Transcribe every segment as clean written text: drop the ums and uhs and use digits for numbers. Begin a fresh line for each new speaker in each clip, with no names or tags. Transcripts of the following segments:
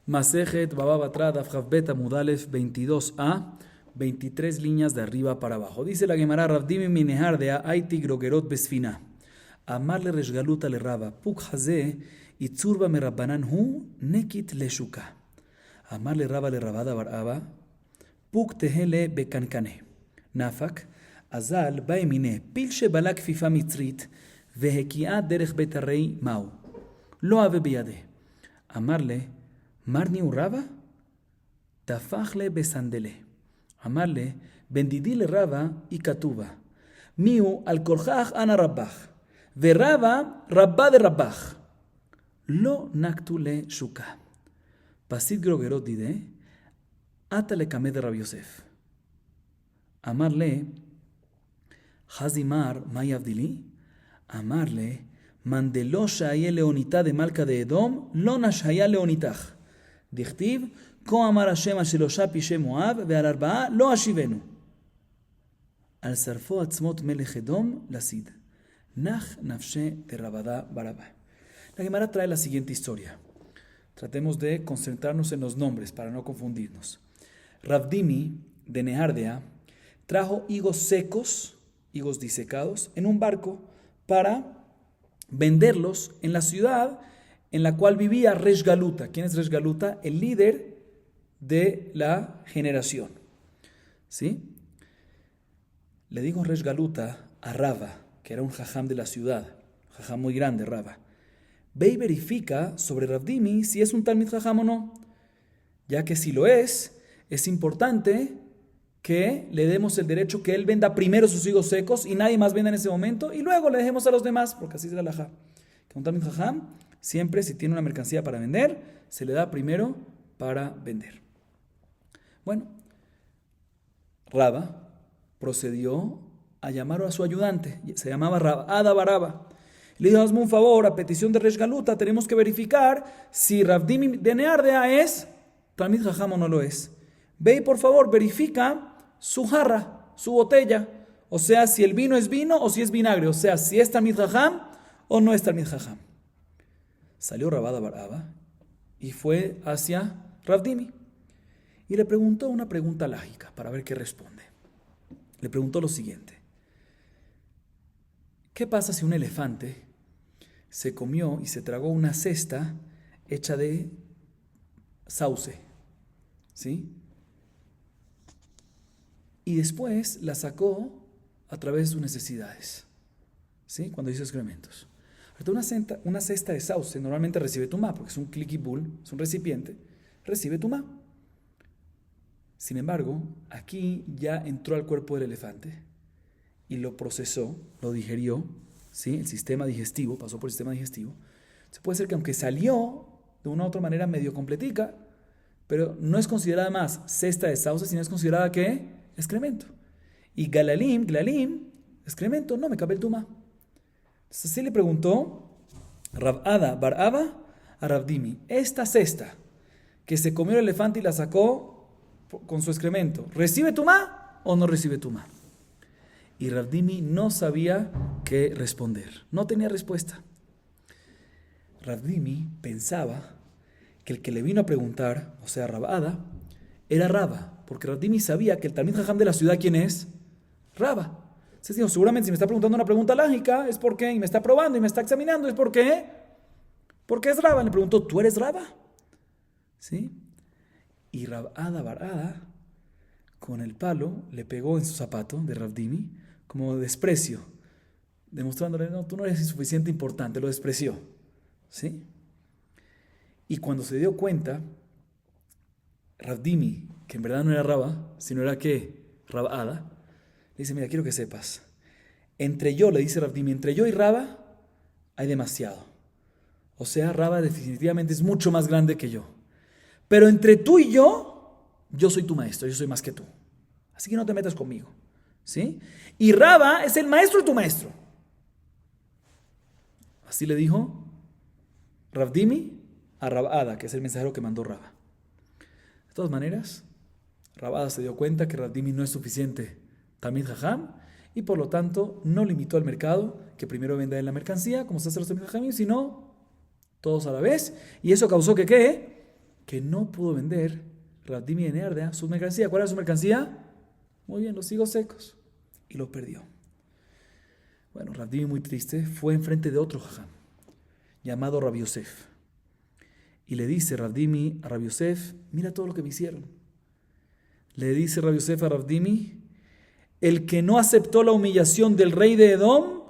Masejet Baba Batra Daf Chav Bet Amud Alef 22a, 23 líneas de arriba para abajo. Dice la Gemara: Rav Dimi minehar de Aiti Grogerot Besfina. Amarle Reshgaluta le Raba. Puk Haze Itzurba me Rabbanan hu Nekit le Shuka. Amarle Raba le Rabada Baraba. Puk Tehele Bekankane. Nafak. Azal Baemine. Pilshe Balak Fifa Mitzrit. Vehekia Derech Betarrei Mau. Lo ave biyade. Amarle. Marni urraba, tafachle besandele. Amarle, bendidile raba y katuba. Miu al korjaj ana rabbach. Verraba, rabba de rabbach. Lo naktule shuka. Pasit grogerot dide, atale kame de Rabbi Yosef. Amarle, hazimar mayavdili. Amarle, mandelo shaya leonita de malca de Edom, lo nashaya leonitaj. Dichtiv, ko amar Hashem ashelosha pishe Moab, ve'al arba'a lo ashivenu. Al sarfo atzmot melech Edom lasid. Nach nafshe de Rabada Baraba. La Gemara trae la siguiente historia. Tratemos de concentrarnos en los nombres para no confundirnos. Rav Dimi de Nehardea trajo higos secos, higos disecados, en un barco para venderlos en la ciudad en la cual vivía Resh Galuta. ¿Quién es Resh Galuta? El líder de la generación. ¿Sí? Le dijo Resh Galuta a Rava, que era un jajam de la ciudad, jajam muy grande, Rava. Ve y verifica sobre Rav Dimi si es un talmid jajam o no, ya que si lo es importante que le demos el derecho que él venda primero sus higos secos y nadie más venda en ese momento, y luego le dejemos a los demás, porque así es la halajá. Que un talmid jajam, siempre si tiene una mercancía para vender, se le da primero para vender. Bueno, Rava procedió a llamar a su ayudante, se llamaba Rabada Baraba. Le dijo: hazme un favor, a petición de Resh Galuta, tenemos que verificar si Rav Dimi de Nehardea es talmid jajam o no lo es. Ve y por favor verifica su jarra, su botella, o sea, si el vino es vino o si es vinagre, o sea, si es talmid jajam o no es talmid jajam. Salió Rabada Baraba y fue hacia Rav Dimi y le preguntó una pregunta lógica para ver qué responde. Le preguntó lo siguiente: ¿qué pasa si un elefante se comió y se tragó una cesta hecha de sauce? ¿Sí? Y después la sacó a través de sus necesidades, ¿sí? Cuando hizo excrementos. Una cesta de sauce normalmente recibe tumá, porque es un clicky bowl, es un recipiente, recibe tumá. Sin embargo, aquí ya entró al cuerpo del elefante y lo procesó, lo digerió, ¿sí? El sistema digestivo, pasó por el sistema digestivo. Se puede ser que aunque salió de una u otra manera medio completica, pero no es considerada más cesta de sauce, sino es considerada ¿qué? Excremento. Y glalim, excremento, no me cabe el tumá. Entonces así le preguntó Rabada Baraba a Rav Dimi: esta cesta que se comió el elefante y la sacó con su excremento, ¿recibe tumá o no recibe tumá? Y Rav Dimi no sabía qué responder, no tenía respuesta. Rav Dimi pensaba que el que le vino a preguntar, o sea, Rabada, era Rava, porque Rav Dimi sabía que el talmid jajam de la ciudad, ¿quién es? Rava. Entonces dijo: seguramente si me está preguntando una pregunta lógica es porque, y me está probando y me está examinando, es porque es Rava. Le preguntó: ¿tú eres Rava? ¿Sí? Y Rabada Barada, con el palo, le pegó en su zapato de Rav Dimi, como desprecio, demostrándole: no, tú no eres suficiente importante, lo despreció. ¿Sí? Y cuando se dio cuenta, Rav Dimi, que en verdad no era Rava, sino era ¿qué? Rabada, le dice: mira, quiero que sepas, entre yo, le dice Rav Dimi, entre yo y Rava hay demasiado. O sea, Rava definitivamente es mucho más grande que yo. Pero entre tú y yo soy tu maestro, yo soy más que tú. Así que no te metas conmigo. ¿Sí? Y Rava es el maestro de tu maestro. Así le dijo Rav Dimi a Rabada, que es el mensajero que mandó Rava. De todas maneras, Rabada se dio cuenta que Rav Dimi no es suficiente talmid jajam y por lo tanto no limitó al mercado que primero venda en la mercancía, como se hace los talmid jajamim, sino todos a la vez. Y eso causó que que no pudo vender Rav Dimi ben Erdea su mercancía. ¿Cuál era su mercancía? Muy bien, los higos secos. Y lo perdió. Bueno, Rav Dimi, muy triste, fue enfrente de otro jajam llamado Rav Yosef. Y le dice Rav Dimi a Rav Yosef, mira todo lo que me hicieron. Le dice Rav Yosef a Rav Dimi, el que no aceptó la humillación del rey de Edom,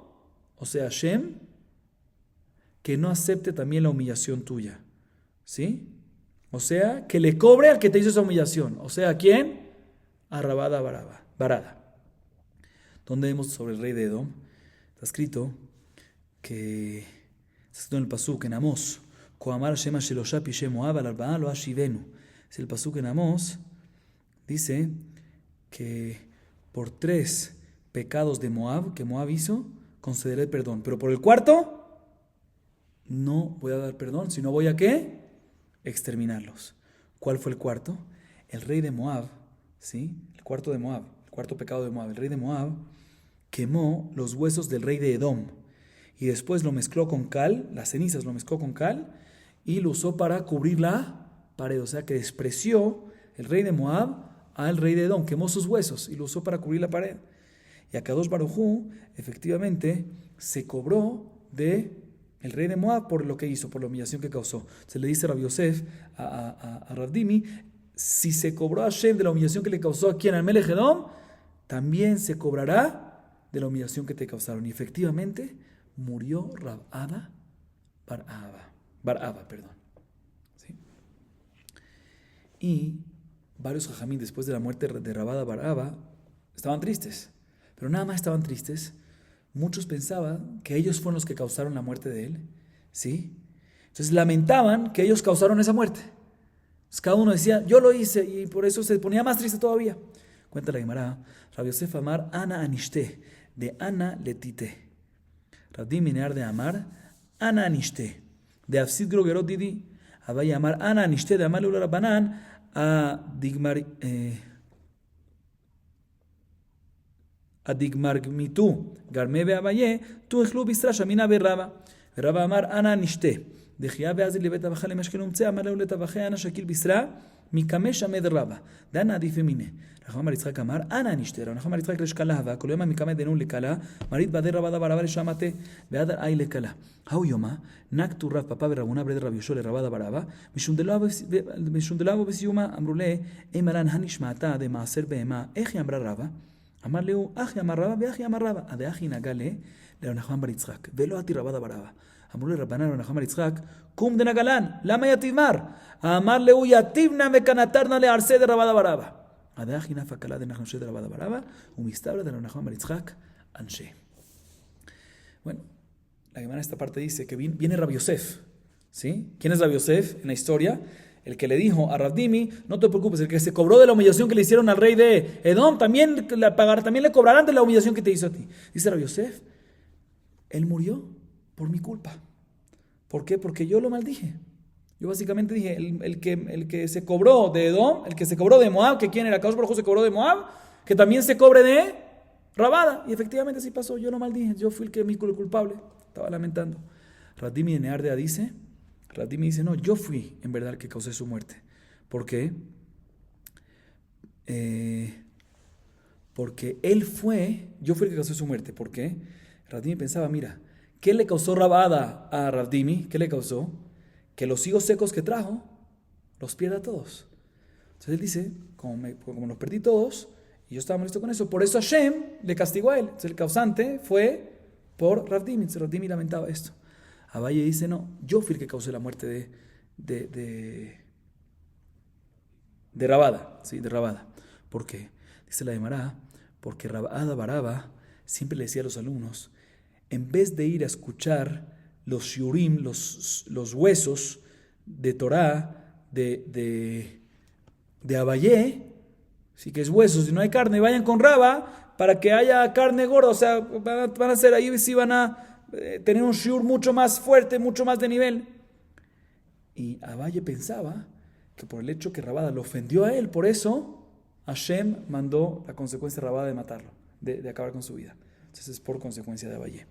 o sea, Hashem, que no acepte también la humillación tuya. ¿Sí? O sea, que le cobre al que te hizo esa humillación. O sea, ¿a quién? A Rabada Barada. ¿Dónde vemos sobre el rey de Edom? Está escrito en el pasuk en Amós, Koamar Shema Shelosha Pishe Moab al Arbaa lo Ashivenu. Es el pasuk en Amós, dice que por 3 pecados de Moab que Moab hizo, concederé perdón. Pero por el cuarto, no voy a dar perdón, sino voy a ¿qué? Exterminarlos. ¿Cuál fue el cuarto? El rey de Moab, ¿sí? El cuarto pecado de Moab. El rey de Moab quemó los huesos del rey de Edom y después lo mezcló con cal, las cenizas lo mezcló con cal y lo usó para cubrir la pared. O sea que despreció el rey de Moab al rey de Edom, quemó sus huesos y lo usó para cubrir la pared. Y Akadosh Baruj Hu efectivamente se cobró de el rey de Moab por lo que hizo, por la humillación que causó. Se le dice a Rav Yosef, a Rav Dimi, si se cobró a Hashem de la humillación que le causó aquí en Melech Edom, también se cobrará de la humillación que te causaron. Y efectivamente murió Rabada Baraba. ¿Sí? Y varios jajamín después de la muerte de Rabada Baraba estaban tristes, pero nada más estaban tristes. Muchos pensaban que ellos fueron los que causaron la muerte de él, ¿sí? Entonces lamentaban que ellos causaron esa muerte. Entonces cada uno decía, yo lo hice, y por eso se ponía más triste todavía. Cuenta la Gemara, Rav Yosef Amar, Ana Anishte, de Ana Letite. Rav Dimi ben de Amar, Ana Anishte, de Afsid Grogerot Didi, Abay Amar, Ana Anishte, de Amar Leula Rabbanan, a Adigmargmitu, Garme Beabaye, tu Ejlu Bistra, Shamina Berraba. Berraba Amar, Ana Nishte. De Gia Beazil Lebeta Bajale Mashkenumce, Amar Leuleta Baje, Ana Shakil Bistra, Mikamesh Amed Raba. Dana Difemine. Racham Yitzchak Amar, Ana Nishte. Racham Yitzchak Leshkala, Kolema Mikame Denun Lekala, Marit Bader Rabada Baraba Shamate, Beadar Ay Lekala. How Yoma, Naktu Rav Papa Berrabuna Bred Rav Yoshol Rabada Baraba, Mishundelavo Besiuma, Amrule, Emaran Hanishmata de Maaser Beema, Eji Amra Raba. אמר לו, אחי אמר רבא ואחי אמר רבא. עד אחי נגע לרב נחמן בר יצחק, ולא עתי רבא ברבא. אמרו לרבנן רב נחמן בר יצחק, קום דנגלן, למה יתיב מר? אמר לו, יתיב נא וקנתרנה לארסי דרבא ברבא. עד אחי נפא קלה דנחנושי דרבא ברבא, ומסתברא דרב נחמן בר יצחק, אנשי. Bueno, la Gemara en esta parte dice que viene Rav Yosef, ¿sí? ¿Quién es Rav Yosef en la historia? El que le dijo a Rav Dimi, no te preocupes, el que se cobró de la humillación que le hicieron al rey de Edom, también le cobrarán de la humillación que te hizo a ti. Dice Rav Yosef, él murió por mi culpa. ¿Por qué? Porque yo lo maldije. Yo básicamente dije, el que se cobró de Edom, el que se cobró de Moab, que quién era, Akadosh Baruj Hu se cobró de Moab, que también se cobre de Rabada. Y efectivamente así pasó, yo lo maldije, yo fui el culpable. Estaba lamentando. Rav Dimi ben Erdea dice, Rav Dimi dice, no, yo fui en verdad el que causé su muerte. ¿Por qué? Porque yo fui el que causé su muerte. ¿Por qué? Rav Dimi pensaba, mira, ¿qué le causó Rabada a Rav Dimi? ¿Qué le causó? Que los higos secos que trajo, los pierda todos. Entonces él dice, como los perdí todos, y yo estaba molesto con eso, por eso Hashem le castigó a él. Entonces el causante fue por Rav Dimi. Entonces Rav Dimi lamentaba esto. Abaye dice, no, yo fui el que causé la muerte de Rabada, ¿sí? De Rabada. ¿Por qué? Dice la Gemara, porque Rabada Baraba siempre le decía a los alumnos, en vez de ir a escuchar los shiurim, los huesos de Torah, de Abaye, sí que es huesos y no hay carne, vayan con Raba para que haya carne gorda, o sea, van a ser ahí, sí van a tener un shiur mucho más fuerte, mucho más de nivel. Y Abaye pensaba que por el hecho que Rabada lo ofendió a él, por eso Hashem mandó la consecuencia de Rabada de matarlo, de acabar con su vida. Entonces es por consecuencia de Abaye.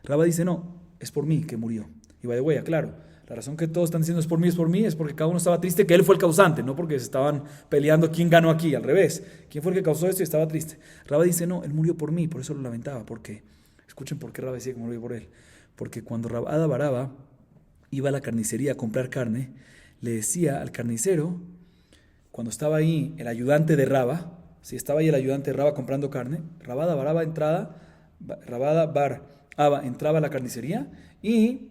Rabba dice, no, es por mí que murió. Y by the way, claro, La razón que todos están diciendo es por mí, es porque cada uno estaba triste que él fue el causante, no porque se estaban peleando quién ganó aquí, al revés. ¿Quién fue el que causó esto y estaba triste? Rabba dice, no, él murió por mí, por eso lo lamentaba, porque, escuchen por qué Rabba decía que murió por él. Porque cuando Rabada Baraba iba a la carnicería a comprar carne, le decía al carnicero, cuando estaba ahí el ayudante de Rabba, si estaba ahí el ayudante de Rabba comprando carne, Rabada Baraba entraba a la carnicería y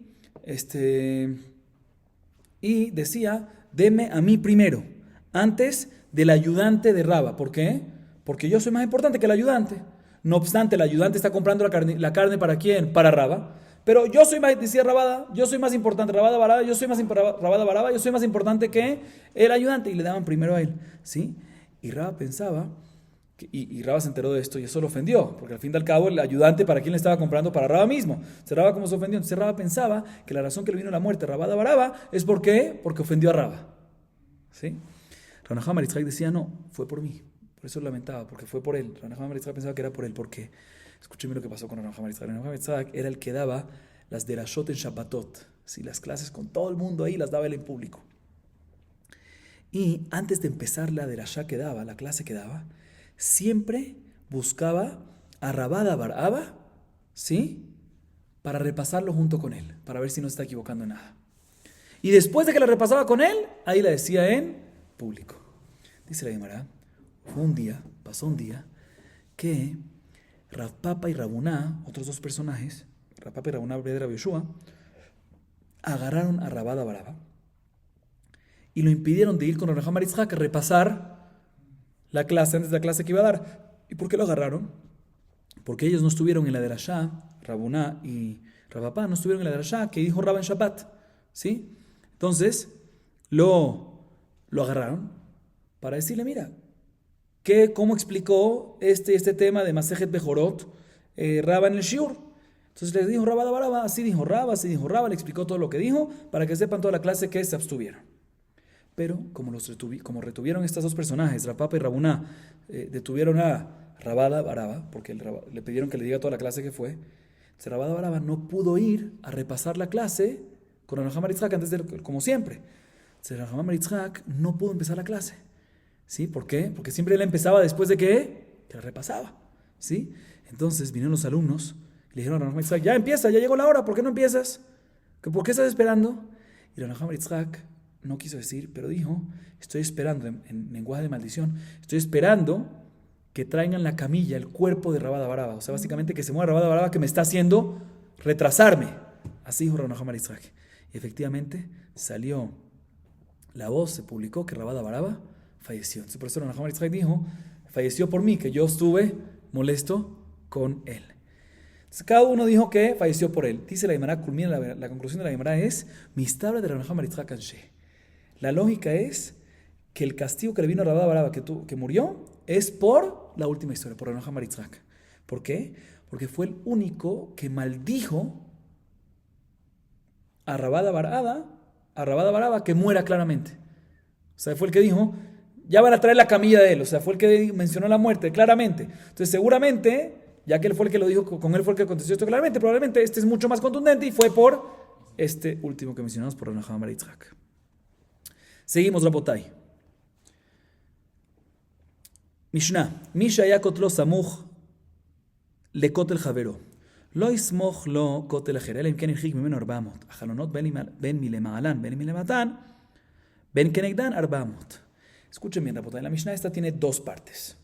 decía, deme a mí primero, antes del ayudante de Rabba. ¿Por qué? Porque yo soy más importante que el ayudante. No obstante, el ayudante está comprando la carne ¿para quién? Para Rabba. Pero yo soy más, decía Rabada, yo soy más importante, Rabada Baraba, yo soy más importante que el ayudante. Y le daban primero a él, ¿sí? Y Rabba pensaba, y Rabba se enteró de esto y eso lo ofendió, porque al fin y al cabo el ayudante para quién le estaba comprando, para Rabba mismo. Rabba como se ofendió, entonces Rabba pensaba que la razón que le vino la muerte a Rabada Baraba es porque ofendió a Rabba, ¿sí? Rav Nachman bar Yitzhak decía, no, fue por mí, por eso lo lamentaba, porque fue por él. Rav Nachman bar Yitzhak pensaba que era por él, porque escúcheme lo que pasó con Rav Nachman bar Yitzhak. Rav Nachman bar Yitzhak era el que daba las derashot en Shabbatot, ¿sí? Las clases con todo el mundo ahí, las daba él en público. Y antes de empezar la derashá que daba, la clase que daba, siempre buscaba a Rabada Baraba, ¿sí? Para repasarlo junto con él, para ver si no se está equivocando en nada. Y después de que la repasaba con él, ahí la decía en público. Dice la Gemara, pasó un día, que Rav Papa y Rabuná, otros dos personajes, Rav Papa y Rabuná de Rabbi Yoshua, agarraron a Rabada Baraba y lo impidieron de ir con Rav Nachman bar Yitzhak a repasar la clase antes de la clase que iba a dar. ¿Y por qué lo agarraron? Porque ellos no estuvieron en la derashá, Rabuná y Rav Papa no estuvieron en la derashá que dijo Rabba en Shabbat, ¿sí? Entonces lo agarraron para decirle, mira, ¿cómo explicó este tema de Masejet Bejorot Rabba en el Shiur? Entonces le dijo Rabada Baraba, así dijo Rabba, le explicó todo lo que dijo para que sepan toda la clase que se abstuvieron. Pero como retuvieron estos dos personajes, Rav Papa y Rabuná, detuvieron a Rabada Baraba, porque le pidieron que le diga toda la clase que fue. Entonces Rabada Baraba no pudo ir a repasar la clase con Rav Nachman bar Yitzhak antes como siempre. Entonces Rav Nachman bar Yitzhak no pudo empezar la clase. ¿Sí? ¿Por qué? Porque siempre él empezaba después de que la repasaba. ¿Sí? Entonces vinieron los alumnos y le dijeron a Rav Nachman bar Yitzhak, ya empieza, ya llegó la hora, ¿por qué no empiezas? ¿Por qué estás esperando? Y Rav Nachman bar Yitzhak no quiso decir, pero dijo, estoy esperando, en lenguaje de maldición, estoy esperando que traigan la camilla, el cuerpo de Rabada Baraba. O sea, básicamente que se mueva Rabada Baraba, que me está haciendo retrasarme. Así dijo Rav Nachman bar Yitzhak. Y efectivamente salió la voz, se publicó que Rabada Baraba falleció. Entonces, por eso Rav Nachman bar Yitzhak dijo, falleció por mí, que yo estuve molesto con él. Entonces, cada uno dijo que falleció por él. Dice la Gemara, culmina la conclusión de la Gemara es, Mistabra de Rav Nachman bar Yitzhak Anshe. La lógica es que el castigo que le vino a Rabada Baraba, que murió, es por la última historia, por Rav Nachman bar Yitzhak. ¿Por qué? Porque fue el único que maldijo a Rabada Baraba que muera claramente. O sea, fue el que dijo, ya van a traer la camilla de él. O sea, fue el que mencionó la muerte claramente. Entonces, seguramente, ya que él fue el que lo dijo, con él fue el que aconteció esto claramente, probablemente este es mucho más contundente y fue por este último que mencionamos, por Rav Nachman bar Yitzhak. Seguimos, Rabotai. Mishnah. Misha ya kotlo samuch le kotel javero. לא יסמוך לו כותל אחר, אלא אם כן הרחיק ממנו 400. החלונות בין מלמעלן, בין מלמטן, בין כנגדן 400. Escuchen bien, Rabotai. La Mishnah esta tiene dos partes.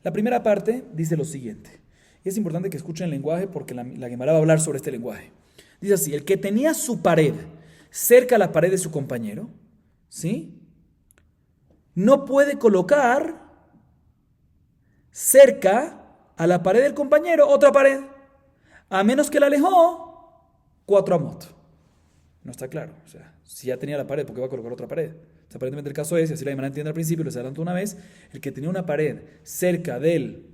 La primera parte dice lo siguiente. Y es importante que escuchen el lenguaje porque la Gemara va a hablar sobre este lenguaje. Dice así, el que tenía su pared cerca a la pared de su compañero, ¿sí? No puede colocar cerca a la pared del compañero otra pared, a menos que la alejó 4 amot. No está claro. O sea, si ya tenía la pared, ¿por qué va a colocar otra pared? O sea, aparentemente el caso es, y así la Gemara entiende al principio, les adelanto una vez, el que tenía una pared cerca de él,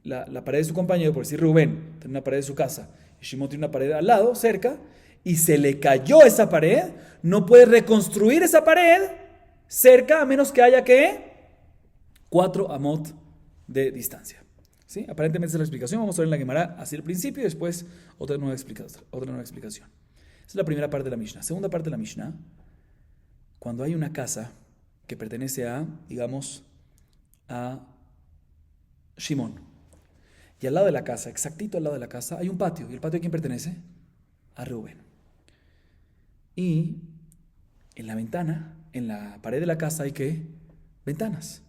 la pared de su compañero, por decir Rubén, tiene una pared de su casa, y Shimon tiene una pared al lado, cerca, y se le cayó esa pared, no puede reconstruir esa pared cerca, a menos que haya, ¿qué? 4 amot de distancia. ¿Sí? Aparentemente esa es la explicación. Vamos a ver en la Gemara así al principio y después otra nueva explicación. Esa es la primera parte de la Mishnah. Segunda parte de la Mishnah, cuando hay una casa que pertenece a, digamos, a Shimón, y al lado de la casa, exactito al lado de la casa, hay un patio. ¿Y el patio a quién pertenece? A Reuben. Y en la ventana, en la pared de la casa hay ¿qué? Ventanas.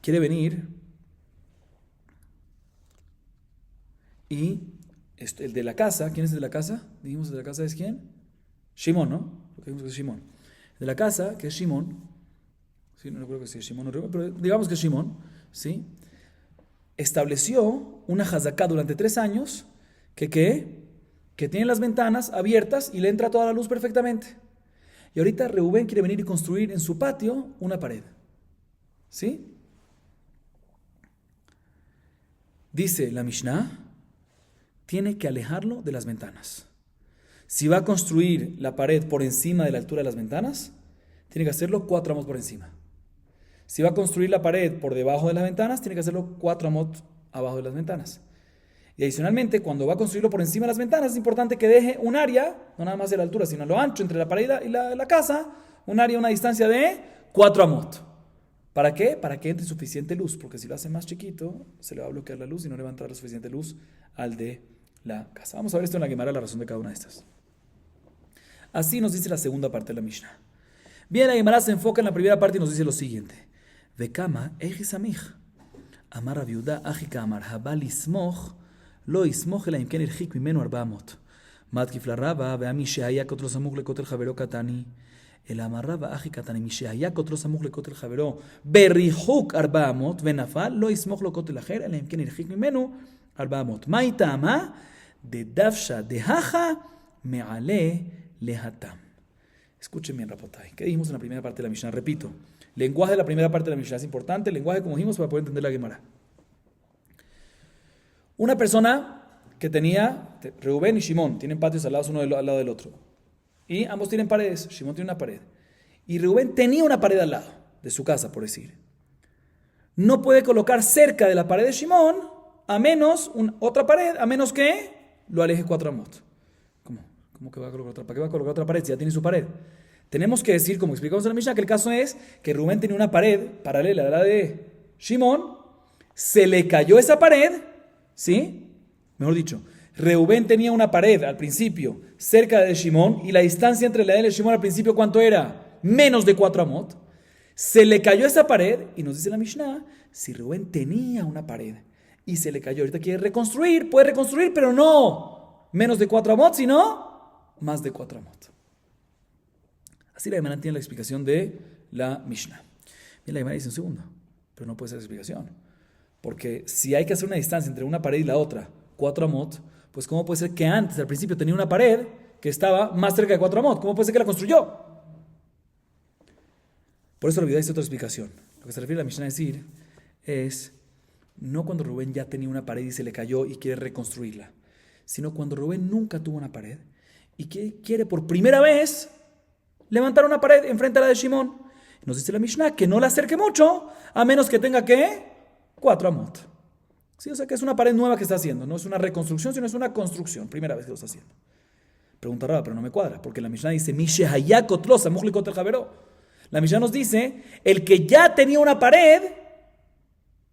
Quiere venir y el de la casa, ¿quién es el de la casa? Dijimos, el de la casa es ¿quién? Shimón, ¿no? Lo que dijimos que es Shimón. El de la casa, que es Shimón, sí, no creo que sea Shimón o Reuben, pero digamos que es Shimón, ¿sí? Estableció una hazaká durante 3 años que tiene las ventanas abiertas y le entra toda la luz perfectamente. Y ahorita Reubén quiere venir y construir en su patio una pared. ¿Sí? Dice la Mishnah, tiene que alejarlo de las ventanas. Si va a construir la pared por encima de la altura de las ventanas, tiene que hacerlo 4 amos por encima. Si va a construir la pared por debajo de las ventanas, tiene que hacerlo 4 amot abajo de las ventanas. Y adicionalmente, cuando va a construirlo por encima de las ventanas, es importante que deje un área, no nada más de la altura, sino lo ancho entre la pared y la casa, un área, una distancia de 4 amot. ¿Para qué? Para que entre suficiente luz, porque si lo hace más chiquito, se le va a bloquear la luz y no le va a entrar la suficiente luz al de la casa. Vamos a ver esto en la Gemara, la razón de cada una de estas. Así nos dice la segunda parte de la Mishnah. Bien, la Gemara se enfoca en la primera parte y nos dice lo siguiente. Vekama ejisamich. Amar Rabiuda, Ajika Amar, Habal Ismoch, Lo Ismoch, Ela Imken Irhik Mimenu 400. Matkif la Raba, Veami Shehaya Kotro Samuch Lekotel Javero Katani. El Amar Raba, Ajika Katani, Mishehaya Kotro Samuch Lekotel Javero, Berihuk 400, Venafal, Lo Ismoch Lekotel Ajer, Ela Imken Irhik Mimenu 400. Maita Ama, de Davsha de Haja, Meale Lehatam. Escuchen bien, Rapotai. ¿Qué dijimos en la primera parte de la Mishnah? Repito. Lenguaje de la primera parte de la Mishnah es importante. El lenguaje, como dijimos, para poder entender la Gemara. Una persona que tenía, Reubén y Shimón, tienen patios al lado del otro. Y ambos tienen paredes. Shimón tiene una pared. Y Reubén tenía una pared al lado de su casa, por decir. No puede colocar cerca de la pared de Shimón, a menos, otra pared, a menos que lo aleje 4 amot. ¿Cómo que va a colocar otra? ¿Para qué va a colocar otra pared si ya tiene su pared? Tenemos que decir, como explicamos en la Mishnah, que el caso es que Rubén tenía una pared paralela a la de Shimón, se le cayó esa pared, ¿sí? Mejor dicho, Reubén tenía una pared al principio cerca de Shimón y la distancia entre la de él y Shimón al principio, ¿cuánto era? Menos de 4 amot. Se le cayó esa pared y nos dice la Mishnah, si Reubén tenía una pared y se le cayó, ahorita quiere reconstruir, puede reconstruir, pero no menos de 4 amot, sino más de 4 amot. Así la Gemara tiene la explicación de la Mishnah. Bien, la Gemara dice un segundo, pero no puede ser explicación. Porque si hay que hacer una distancia entre una pared y la otra, 4 amot, pues ¿cómo puede ser que antes, al principio, tenía una pared que estaba más cerca de 4 amot? ¿Cómo puede ser que la construyó? Por eso la vida dice otra explicación. Lo que se refiere a la Mishnah a decir es, no cuando Rubén ya tenía una pared y se le cayó y quiere reconstruirla, sino cuando Rubén nunca tuvo una pared y quiere por primera vez levantar una pared enfrente a la de Shimón. Nos dice la Mishnah que no la acerque mucho, a menos que tenga ¿qué? 4 amot. Sí, o sea que es una pared nueva que está haciendo. No es una reconstrucción, sino es una construcción. Primera vez que lo está haciendo. Pregunta rara, pero no me cuadra, porque la Mishnah dice la Mishnah nos dice el que ya tenía una pared,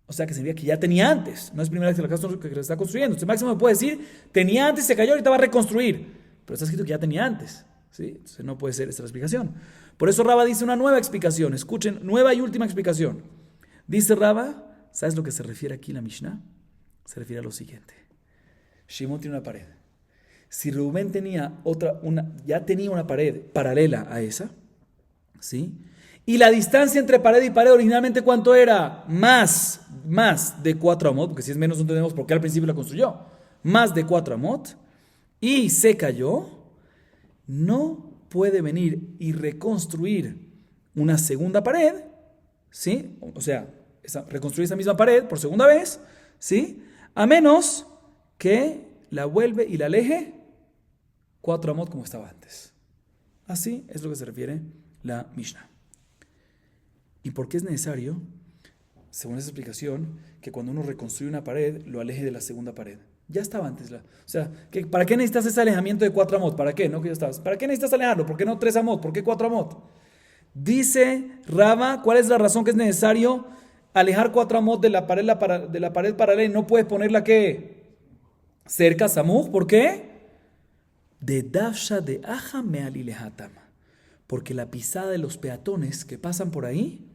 o sea que significa que ya tenía antes. No es primera vez que la está construyendo. Entonces máximo me puede decir, tenía antes, se cayó, ahorita va a reconstruir. Pero está escrito que ya tenía antes. ¿Sí? Entonces no puede ser esta la explicación. Por eso Raba dice una nueva explicación. Escuchen, nueva y última explicación. Dice Raba, ¿sabes lo que se refiere aquí la Mishnah? Se refiere a lo siguiente. Shimón tiene una pared. Si Rubén tenía ya tenía una pared paralela a esa, ¿sí? Y la distancia entre pared y pared originalmente ¿cuánto era? Más de 4 amot, porque si es menos no entendemos por qué al principio la construyó. Más de 4 amot. Y se cayó. No puede venir y reconstruir una segunda pared, ¿sí? O sea, reconstruir esa misma pared por segunda vez, ¿sí? A menos que la vuelve y la aleje 4 amot como estaba antes. Así es lo que se refiere la Mishnah. ¿Y por qué es necesario, según esa explicación, que cuando uno reconstruye una pared, lo aleje de la segunda pared? Ya estaba antes. O sea, ¿para qué necesitas ese alejamiento de 4 amot? ¿Para qué? No, que ya estabas. ¿Para qué necesitas alejarlo? ¿Por qué no 3 amot? ¿Por qué 4 amot? Dice Rava, ¿cuál es la razón que es necesario alejar 4 amot de la pared, de la pared paralela y no puedes ponerla ¿qué? Cerca, Samuj? ¿Por qué? De Davsha de Aja Mealilehatam. Porque la pisada de los peatones que pasan por ahí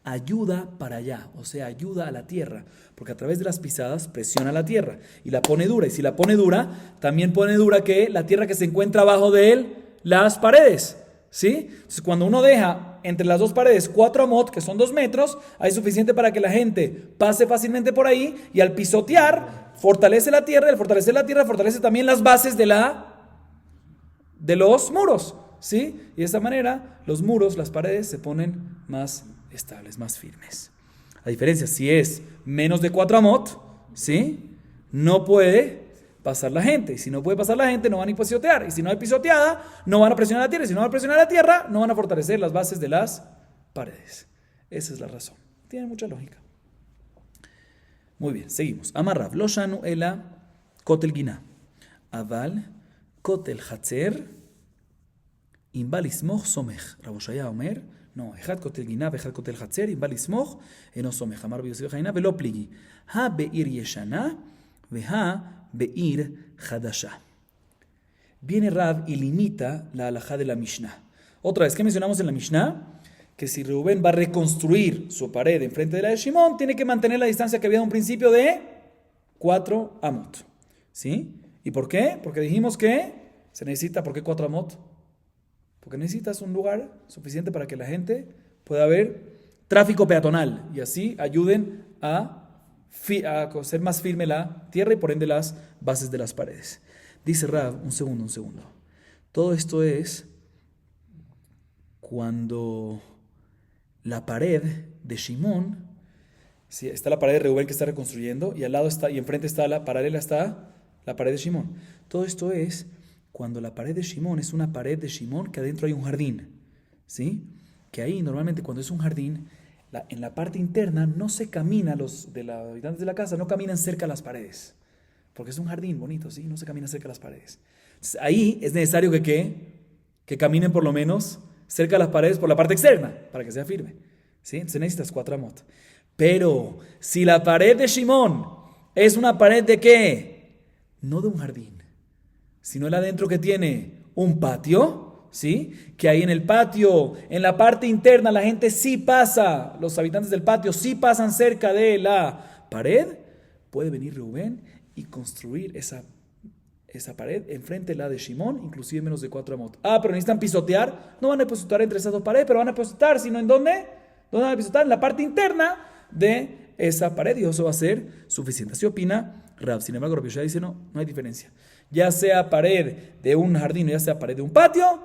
ayuda para allá, o sea, ayuda a la tierra, porque a través de las pisadas presiona la tierra y la pone dura, y si la pone dura, también pone dura que la tierra que se encuentra abajo de él, las paredes, ¿sí? Entonces, cuando uno deja entre las dos paredes 4 amot, que son 2 metros, hay suficiente para que la gente pase fácilmente por ahí, y al pisotear, fortalece la tierra, y al fortalecer la tierra, fortalece también las bases de los muros, ¿sí? Y de esta manera, los muros, las paredes, se ponen más estables, más firmes. A diferencia, si es menos de 4 amot, ¿sí? No puede pasar la gente. Y si no puede pasar la gente, no van a pisotear. Y si no hay pisoteada, no van a presionar la tierra. Y si no van a presionar la tierra, no van a fortalecer las bases de las paredes. Esa es la razón. Tiene mucha lógica. Muy bien, seguimos. Amarrav, lo shanu ela kotel gina. Aval kotel hatzer imbal ismoch somech. Rabo Shaya omer, no, אחד כותל גינה ואחד כותל חצר, אם בא לסמוך, אינו סומך. אמר רבי יוסי בן חנינא ולא פליגי. הבעיר ישנה והבעיר חדשה. Viene Rav y limita la halajá de la Mishnah. Otra vez, ¿qué mencionamos en la Mishnah? Que si Reubén va a reconstruir su pared enfrente de la de Shimón, tiene que mantener la distancia que había en un principio de 4 amot. ¿Sí? ¿Y por qué? Porque dijimos que se necesita, ¿por qué 4 amot? Porque necesitas un lugar suficiente para que la gente pueda ver tráfico peatonal y así ayuden a hacer más firme la tierra y por ende las bases de las paredes. Dice Rav, un segundo. Todo esto es cuando la pared de Shimón, sí, está la pared de Reubén que está reconstruyendo y al lado está, y enfrente está la paralela, está la pared de Shimón. Todo esto es cuando la pared de Shimón es una pared de Shimón que adentro hay un jardín, ¿sí? Que ahí normalmente cuando es un jardín, en la parte interna no se camina, los habitantes de la casa no caminan cerca a las paredes, porque es un jardín bonito, ¿sí? No se camina cerca a las paredes. Entonces, ahí es necesario que caminen por lo menos cerca a las paredes por la parte externa, para que sea firme, ¿sí? Entonces necesitas 4 amot. Pero si la pared de Shimón es una pared de ¿qué? No de un jardín, sino el adentro que tiene un patio, ¿sí? Que ahí en el patio, en la parte interna, la gente sí pasa, los habitantes del patio sí pasan cerca de la pared, puede venir Reubén y construir esa pared enfrente de la de Shimón, inclusive menos de 4 amot. Pero necesitan pisotear, no van a pisotear entre esas dos paredes, pero van a pisotear, sino ¿en dónde? ¿Dónde van a pisotear? En la parte interna de esa pared, y eso va a ser suficiente. Así opina Rav. Sin embargo, Rabbi Yoshua dice, no hay diferencia. Ya sea pared de un jardín o ya sea pared de un patio,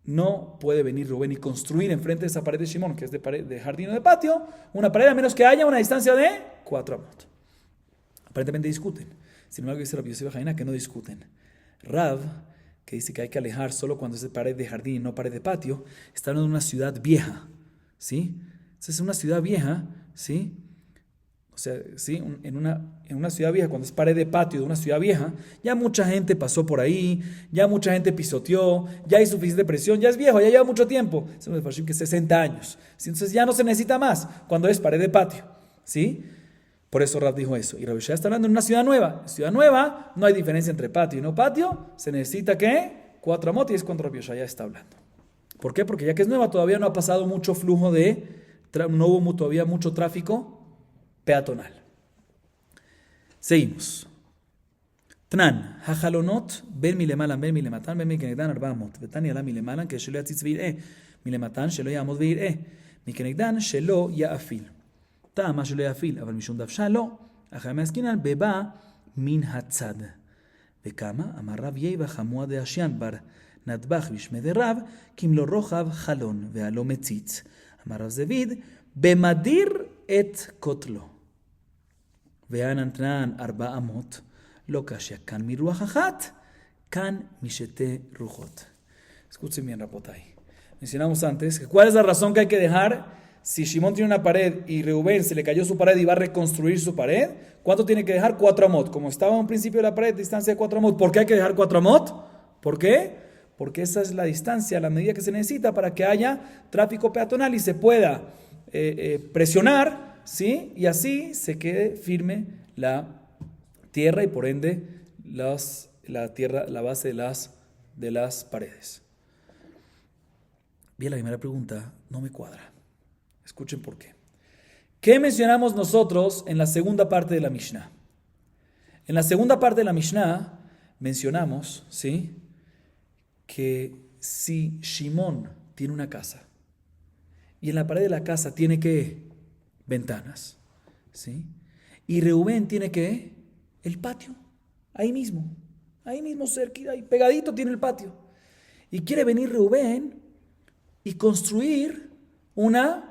no puede venir Rubén y construir enfrente de esa pared de Shimón, que es de jardín o de patio, una pared a menos que haya una distancia de 4 amot. Aparentemente discuten. Sin embargo, dice Rabbi Yossi ben Jaina que no discuten. Rav, que dice que hay que alejar solo cuando es pared de jardín y no pared de patio, está hablando de una ciudad vieja, ¿sí? Entonces, una ciudad vieja, ¿sí? O sea, ¿sí? En una ciudad vieja, cuando es pared de patio de una ciudad vieja, ya mucha gente pasó por ahí, ya mucha gente pisoteó, ya hay suficiente presión, ya es viejo, ya lleva mucho tiempo. Es un Mefarshim que 60 años. ¿Sí? Entonces ya no se necesita más cuando es pared de patio, ¿sí? Por eso Rav dijo eso. Y Rabbi Shaya está hablando en una ciudad nueva. En ciudad nueva no hay diferencia entre patio y no patio. Se necesita ¿qué? 4 amot, y es cuando Rabbi Shaya está hablando. ¿Por qué? Porque ya que es nueva todavía no ha pasado mucho flujo no hubo todavía mucho tráfico peatonal. Seguimos. Tnan, hajalonot, ben milemalan, ben milematan, ben mikenegdan, 400. Vetani ala milemalan, que shelo yatzitz veir'eh. Milematan, shelo ya'amod veir'eh. Mikenegdan, shelo ya'afil. טעם שלא יפיל, אבל משום דוושה לא, אחרי מעסקינן בבא מן הצד. וכמה? אמר רב יבא חמוע דאשיין בר נדבך בשמי דרב, כמלוא רוחב חלון והלא מציץ. אמר רב זביד, במדיר את כותלו. והנתנן 4 אמות, לא קשיא כאן מרוח אחת, כאן משתי רוחות. Escuchen bien, Rapotay. Mencionamos antes que cuál es la razón que hay que dejar si Shimón tiene una pared y Reubén se le cayó su pared y va a reconstruir su pared, ¿cuánto tiene que dejar? 4 amot. Como estaba en un principio de la pared, distancia de 4 amot. ¿Por qué hay que dejar 4 amot? ¿Por qué? Porque esa es la distancia, la medida que se necesita para que haya tráfico peatonal y se pueda presionar, ¿sí? Y así se quede firme la tierra y por ende la base de las paredes. Bien, la primera pregunta no me cuadra. Escuchen por qué. ¿Qué mencionamos nosotros en la segunda parte de la Mishnah? En la segunda parte de la Mishnah mencionamos, ¿sí?, que si Shimón tiene una casa y en la pared de la casa tiene ¿qué? Ventanas, ¿sí? Y Reubén tiene ¿qué? El patio, ahí mismo cerquita, ahí pegadito tiene el patio. Y quiere venir Reubén y construir una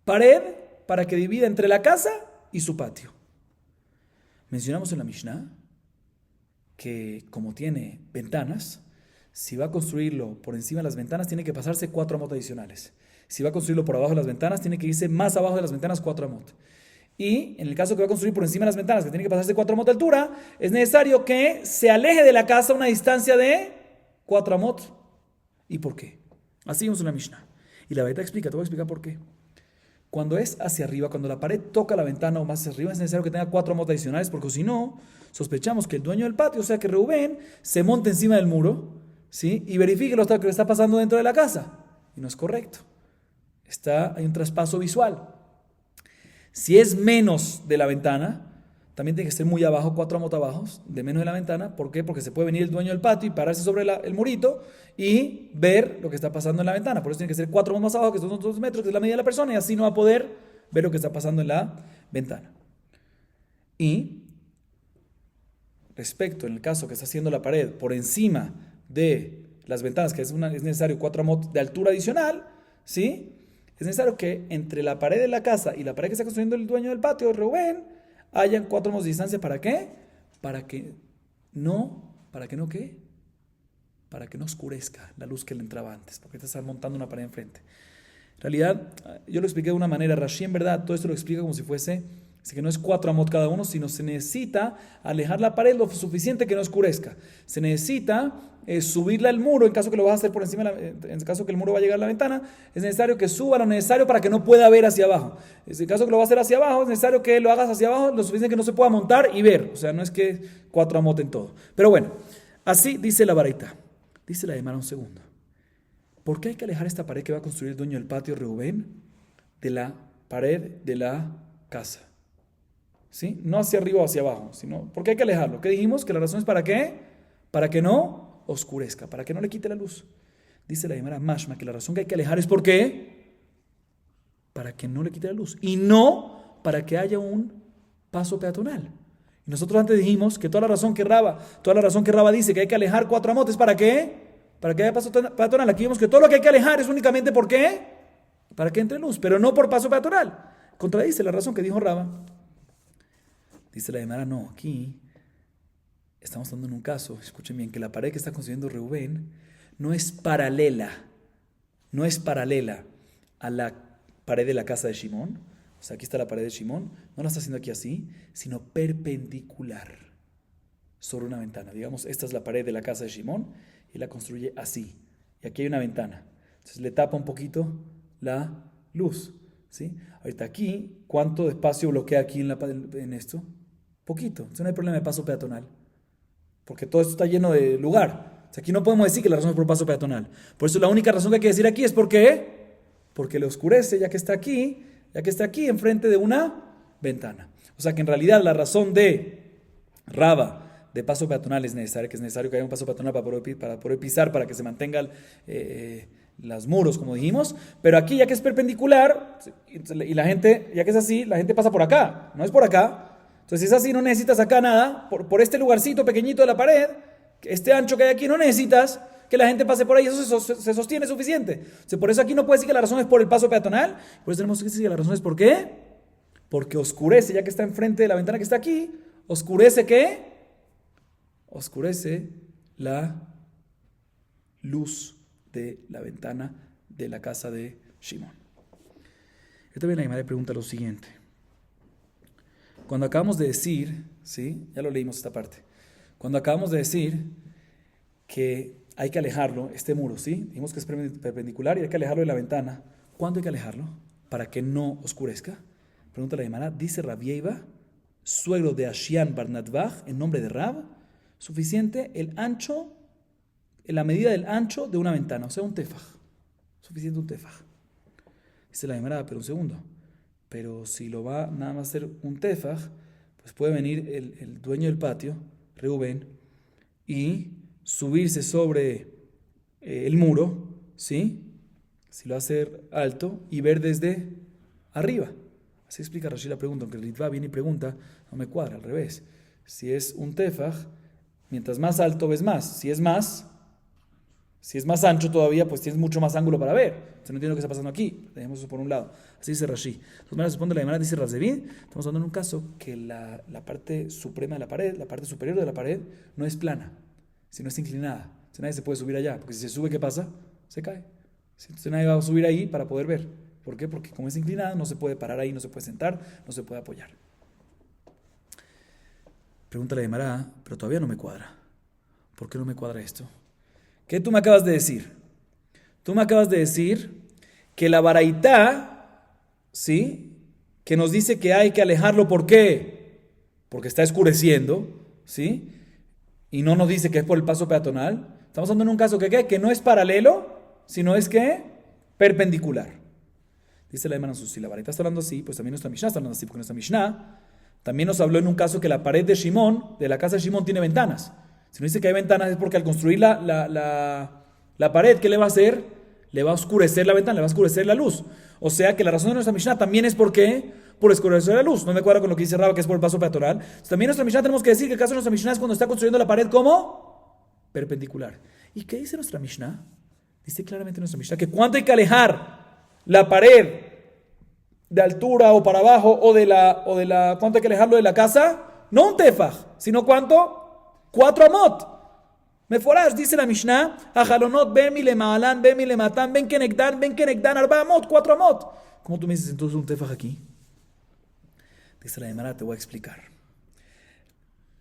pared para que divida entre la casa y su patio. Mencionamos en la Mishnah que como tiene ventanas, si va a construirlo por encima de las ventanas, tiene que pasarse 4 amot adicionales. Si va a construirlo por abajo de las ventanas, tiene que irse más abajo de las ventanas 4 amot. Y en el caso que va a construir por encima de las ventanas, que tiene que pasarse 4 amot de altura, es necesario que se aleje de la casa una distancia de 4 amot. ¿Y por qué? Así vemos en la Mishnah. Y la Beta explica, te voy a explicar por qué. Cuando es hacia arriba, cuando la pared toca la ventana o más hacia arriba, es necesario que tenga 4 amot adicionales, porque si no, sospechamos que el dueño del patio, o sea que Reubén, se monte encima del muro, ¿sí?, y verifique lo que está pasando dentro de la casa. Y no es correcto. Hay un traspaso visual. Si es menos de la ventana, también tiene que ser muy abajo, 4 amot abajo, de menos de la ventana. ¿Por qué? Porque se puede venir el dueño del patio y pararse sobre el murito y ver lo que está pasando en la ventana. Por eso tiene que ser 4 amot más abajo, que son 2 metros, que es la medida de la persona, y así no va a poder ver lo que está pasando en la ventana. Y respecto, en el caso que está haciendo la pared por encima de las ventanas, que es necesario 4 amot de altura adicional, ¿sí?, es necesario que entre la pared de la casa y la pared que está construyendo el dueño del patio, Reubén, hayan 4 amot de distancia. ¿Para qué? Para que no ¿qué? Para que no oscurezca la luz que le entraba antes, porque te está montando una pared enfrente. En realidad, yo lo expliqué de una manera, Rashi en verdad todo esto lo explica como si fuese, así que no es 4 amot cada uno, sino se necesita alejar la pared lo suficiente que no oscurezca. Se necesita subirla al muro, en caso que lo vas a hacer por encima, en caso que el muro va a llegar a la ventana, es necesario que suba lo necesario para que no pueda ver hacia abajo. En el caso que lo va a hacer hacia abajo, es necesario que lo hagas hacia abajo lo suficiente que no se pueda montar y ver. O sea, no es que 4 amot en todo. Pero bueno, así dice la baraita. Dice la Gemara un segundo. ¿Por qué hay que alejar esta pared que va a construir el dueño del patio, Reubén, de la pared de la casa? ¿Sí? No hacia arriba o hacia abajo, sino ¿por qué hay que alejarlo? ¿Qué dijimos? Que la razón es ¿para qué? Para que no oscurezca, para que no le quite la luz. Dice la Gemara Mashma que la razón que hay que alejar es ¿por qué? Para que no le quite la luz y no para que haya un paso peatonal. Y nosotros antes dijimos que toda la razón que Raba dice que hay que alejar 4 amot es ¿para qué? Para que haya paso peatonal. Aquí vemos que todo lo que hay que alejar es únicamente ¿por qué? Para que entre luz, pero no por paso peatonal. Contradice la razón que dijo Raba. Dice la Gemara, no, aquí estamos hablando en un caso, escuchen bien, que la pared que está construyendo Reubén no es paralela a la pared de la casa de Shimón. O sea, aquí está la pared de Shimón, no la está haciendo aquí así, sino perpendicular sobre una ventana. Digamos, esta es la pared de la casa de Shimón y la construye así. Y aquí hay una ventana. Entonces le tapa un poquito la luz, ¿sí? Ahorita aquí, ¿cuánto espacio bloquea aquí en esto? Poquito. Entonces no hay problema de paso peatonal. Porque todo esto está lleno de lugar. O sea, aquí no podemos decir que la razón es por paso peatonal. Por eso la única razón que hay que decir aquí es ¿por qué? Porque le oscurece ya que está aquí enfrente de una ventana. O sea que en realidad la razón de Raba de paso peatonal es necesario que haya un paso peatonal para poder pisar, para que se mantengan los muros, como dijimos. Pero aquí ya que es perpendicular y la gente, ya que es así, la gente pasa por acá, no es por acá. Entonces si es así no necesitas acá nada, por este lugarcito pequeñito de la pared, este ancho que hay aquí, no necesitas que la gente pase por ahí, eso se sostiene suficiente. O sea, por eso aquí no puede decir que la razón es por el paso peatonal, por eso tenemos que decir que la razón es ¿por qué? Porque oscurece, ya que está enfrente de la ventana que está aquí, oscurece ¿qué? Oscurece la luz de la ventana de la casa de Shimón. Yo también la Gemara pregunta lo siguiente. Cuando acabamos de decir, ¿sí? Ya lo leímos esta parte. Cuando acabamos de decir que hay que alejarlo, este muro, ¿sí? Dijimos que es perpendicular y hay que alejarlo de la ventana. ¿Cuándo hay que alejarlo? Para que no oscurezca. Pregunta la Gemara, dice Rab Yeiva, suegro de Ashian bar Natvach, en nombre de Rab, suficiente el ancho, en la medida del ancho de una ventana, o sea, un tefaj. Suficiente un tefaj. Dice la Gemara, pero un segundo. Pero si lo va nada más a hacer un tefaj, pues puede venir el dueño del patio, Reubén, y subirse sobre el muro, ¿sí? Si lo va a hacer alto y ver desde arriba. Así explica Rashi la pregunta, aunque el Ritva viene y pregunta, no me cuadra, al revés. Si es un tefaj, mientras más alto ves más. Si es más ancho todavía, pues tienes mucho más ángulo para ver. Entonces no entiendo qué está pasando aquí. Dejemos eso por un lado. Así dice Rashi. De todas maneras, responde la Gemara, dice Razdevid. Estamos hablando en un caso que la parte suprema de la pared, la parte superior de la pared, no es plana, sino es inclinada. Entonces nadie se puede subir allá, porque si se sube, ¿qué pasa? Se cae. Entonces nadie va a subir ahí para poder ver. ¿Por qué? Porque como es inclinada, no se puede parar ahí, no se puede sentar, no se puede apoyar. Pregunta la Gemara, pero todavía no me cuadra. ¿Por qué no me cuadra esto? ¿Qué tú me acabas de decir? Tú me acabas de decir que la baraitá, ¿sí? Que nos dice que hay que alejarlo, ¿por qué? Porque está oscureciendo, ¿sí? Y no nos dice que es por el paso peatonal. Estamos hablando en un caso que no es paralelo, sino es que perpendicular. Dice la Gemara, si la baraitá está hablando así, pues también nuestra Mishnah está hablando así, porque nuestra Mishnah también nos habló en un caso que la pared de Shimón, de la casa de Shimón, tiene ventanas. Si no dice que hay ventanas es porque al construir la pared, ¿qué le va a hacer? Le va a oscurecer la ventana, le va a oscurecer la luz. O sea que la razón de nuestra Mishnah también es por qué, por oscurecer la luz. No me cuadra con lo que dice Raba, que es por el paso peatonal. Entonces, también nuestra Mishnah tenemos que decir que el caso de nuestra Mishnah es cuando está construyendo la pared como perpendicular. ¿Y qué dice nuestra Mishnah? Dice claramente nuestra Mishnah que cuánto hay que alejar la pared de altura o para abajo o de la cuánto hay que alejarlo de la casa, no un tefaj, sino cuánto, 4 amot. Meforash, dice la Mishnah, ajalonot ben mi le maalan, ben mi le matan, ben kenegdan, arba amot, 4 amot. ¿Cómo tú me dices entonces un tefaj aquí? Dice la Gemara, te voy a explicar.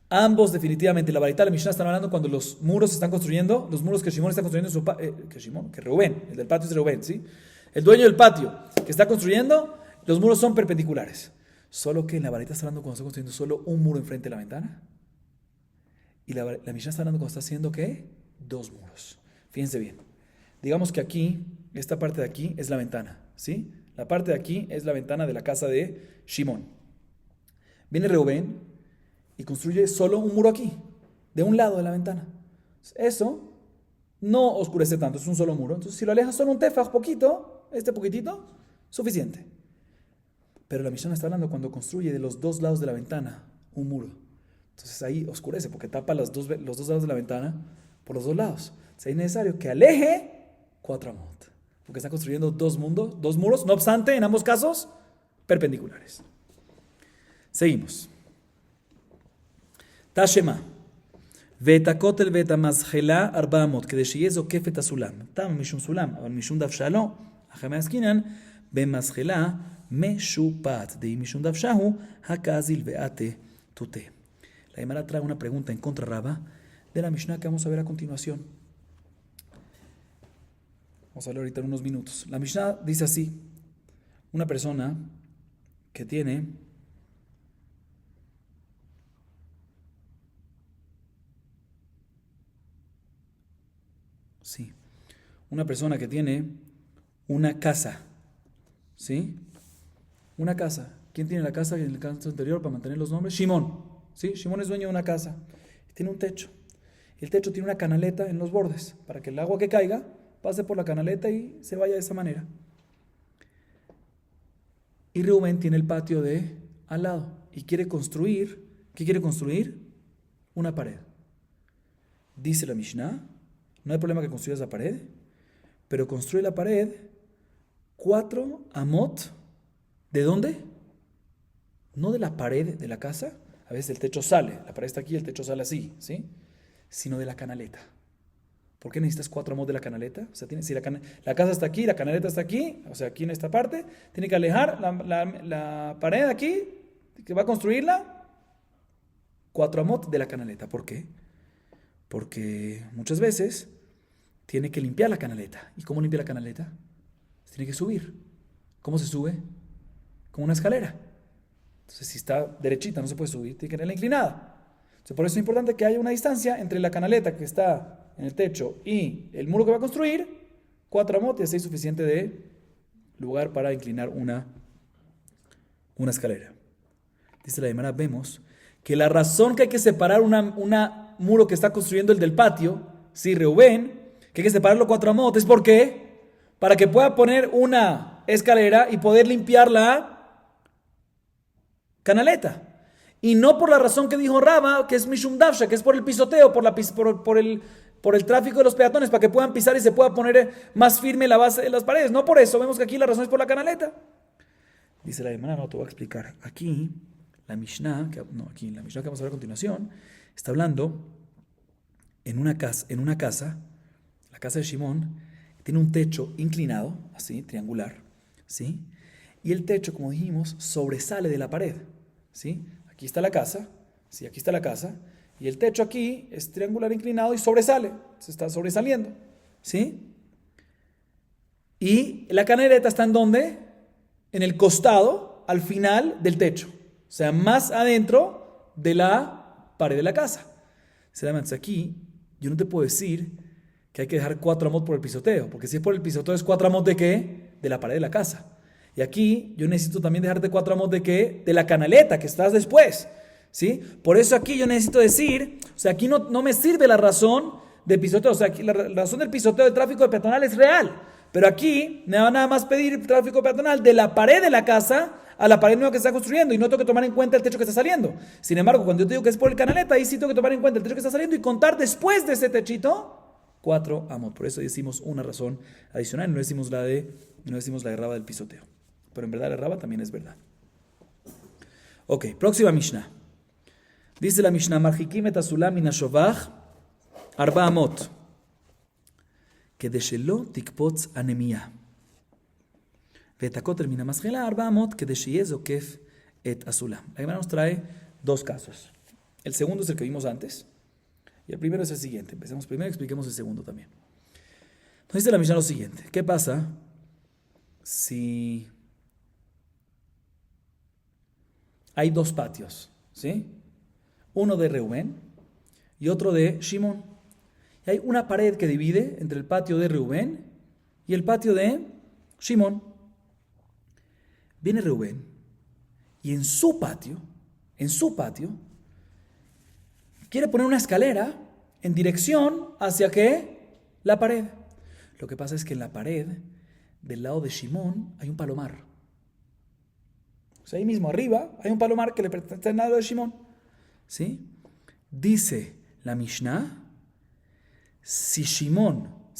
Ambos definitivamente, la Baraitá y la Mishnah están hablando cuando los muros se están construyendo, los muros que Shimón está construyendo en su que Reubén, el del patio es Reubén, ¿sí? El dueño del patio que está construyendo, los muros son perpendiculares. Solo que en la Baraitá está hablando cuando está construyendo solo un muro enfrente de la ventana. Y la Mishnah está hablando cuando está haciendo, ¿qué? 2 muros. Fíjense bien. Digamos que aquí, esta parte de aquí es la ventana, ¿sí? La parte de aquí es la ventana de la casa de Shimón. Viene Reubén y construye solo un muro aquí, de un lado de la ventana. Eso no oscurece tanto, es un solo muro. Entonces, si lo alejas solo un tefaj, poquito, este poquitito, suficiente. Pero la Mishnah está hablando cuando construye de los 2 lados de la ventana un muro. Entonces ahí oscurece porque tapa los dos lados de la ventana por los 2 lados. Entonces es necesario que aleje 4 amot. Porque está construyendo 2 muros, no obstante, en ambos casos, perpendiculares. Seguimos. Tashema. Veta kotel veta mazhela 4 amot. Que de shiezo kefet asulam. Tam mishum sulam. אבל משום דף שלו, אחרי עסקינן, במזחלה משופט. דהי משום דף שהו, הקזיל ואתה תותה. La Gemara trae una pregunta en contra Raba de la Mishnah que vamos a ver a continuación. Vamos a hablar ahorita en unos minutos. La Mishnah dice así: una persona que tiene una casa, ¿sí? Una casa. ¿Quién tiene la casa en el caso anterior para mantener los nombres? Shimón. ¿Sí? Shimón es dueño de una casa, tiene un techo. El techo tiene una canaleta en los bordes para que el agua que caiga pase por la canaleta y se vaya de esa manera. Y Reubén tiene el patio de al lado y quiere construir, ¿qué quiere construir? Una pared. Dice la Mishnah, no hay problema que construyas la pared, pero construye la pared 4 amot. ¿De dónde? No de la pared de la casa. A veces el techo sale, la pared está aquí, el techo sale así, ¿sí? Sino de la canaleta. ¿Por qué necesitas 4 amot de la canaleta? O sea, si la casa está aquí, la canaleta está aquí, o sea, aquí en esta parte, tiene que alejar la pared aquí, que va a construirla, 4 amot de la canaleta. ¿Por qué? Porque muchas veces tiene que limpiar la canaleta. ¿Y cómo limpia la canaleta? Tiene que subir. ¿Cómo se sube? Con una escalera. Entonces, si está derechita, no se puede subir, tiene que tenerla inclinada. Entonces, por eso es importante que haya una distancia entre la canaleta que está en el techo y el muro que va a construir, 4 amot, y así es suficiente de lugar para inclinar una escalera. Dice la Gemara, vemos que la razón que hay que separar un muro que está construyendo el del patio, sí, Reubén, que hay que separarlo 4 amot, ¿es por qué? Para que pueda poner una escalera y poder limpiar la canaleta. Y no por la razón que dijo Raba, que es Mishum Davsha, que es por el pisoteo, por el tráfico de los peatones, para que puedan pisar y se pueda poner más firme la base de las paredes. No por eso, vemos que aquí la razón es por la canaleta. Dice la hermana, no te voy a explicar. Aquí, la Mishnah, que vamos a ver a continuación, está hablando en una casa, la casa de Shimón, tiene un techo inclinado, así, triangular, ¿sí? Y el techo, como dijimos, sobresale de la pared, ¿sí? Aquí está la casa, ¿sí? Aquí está la casa, y el techo aquí es triangular inclinado y sobresale, se está sobresaliendo, ¿sí? Y la canaleta está ¿en dónde? En el costado, al final del techo, o sea, más adentro de la pared de la casa. Entonces aquí, yo no te puedo decir que hay que dejar 4 amot por el pisoteo, porque si es por el pisoteo es 4 amot de ¿qué? De la pared de la casa. Y aquí yo necesito también dejarte 4 amot de ¿qué? De la canaleta que estás después, ¿sí? Por eso aquí yo necesito decir, o sea, aquí no me sirve la razón del pisoteo, o sea, aquí la razón del pisoteo del tráfico peatonal es real, pero aquí me va nada más pedir tráfico peatonal de la pared de la casa a la pared nueva que se está construyendo y no tengo que tomar en cuenta el techo que está saliendo. Sin embargo, cuando yo te digo que es por el canaleta, ahí sí tengo que tomar en cuenta el techo que está saliendo y contar después de ese techito 4 amot. Por eso decimos una razón adicional, no decimos la de Raba del pisoteo. Pero en verdad la Raba también es verdad. Ok, próxima Mishnah. Dice la Mishnah, Marjikim et asulam min hashovach 4 amot. כדי שלא תקפוץ הנמייה. ואת הכותל מן המזחלה 4 אמות, כדי שיהיה זוקף את הסולם. La Gemara nos trae 2 casos. El segundo es el que vimos antes, y el primero es el siguiente. Empecemos primero y expliquemos el segundo también. Entonces dice la Mishnah lo siguiente. ¿Qué pasa si hay 2 patios? ¿Sí? Uno de Reubén y otro de Shimón. Y hay una pared que divide entre el patio de Reubén y el patio de Shimón. Viene Reubén y en su patio, quiere poner una escalera en dirección hacia ¿qué? La pared. Lo que pasa es que en la pared del lado de Shimón hay un palomar. O sea, ahí mismo arriba hay un palomar que le pertenece al lado de Shimón. ¿Sí? Dice la Mishnah, si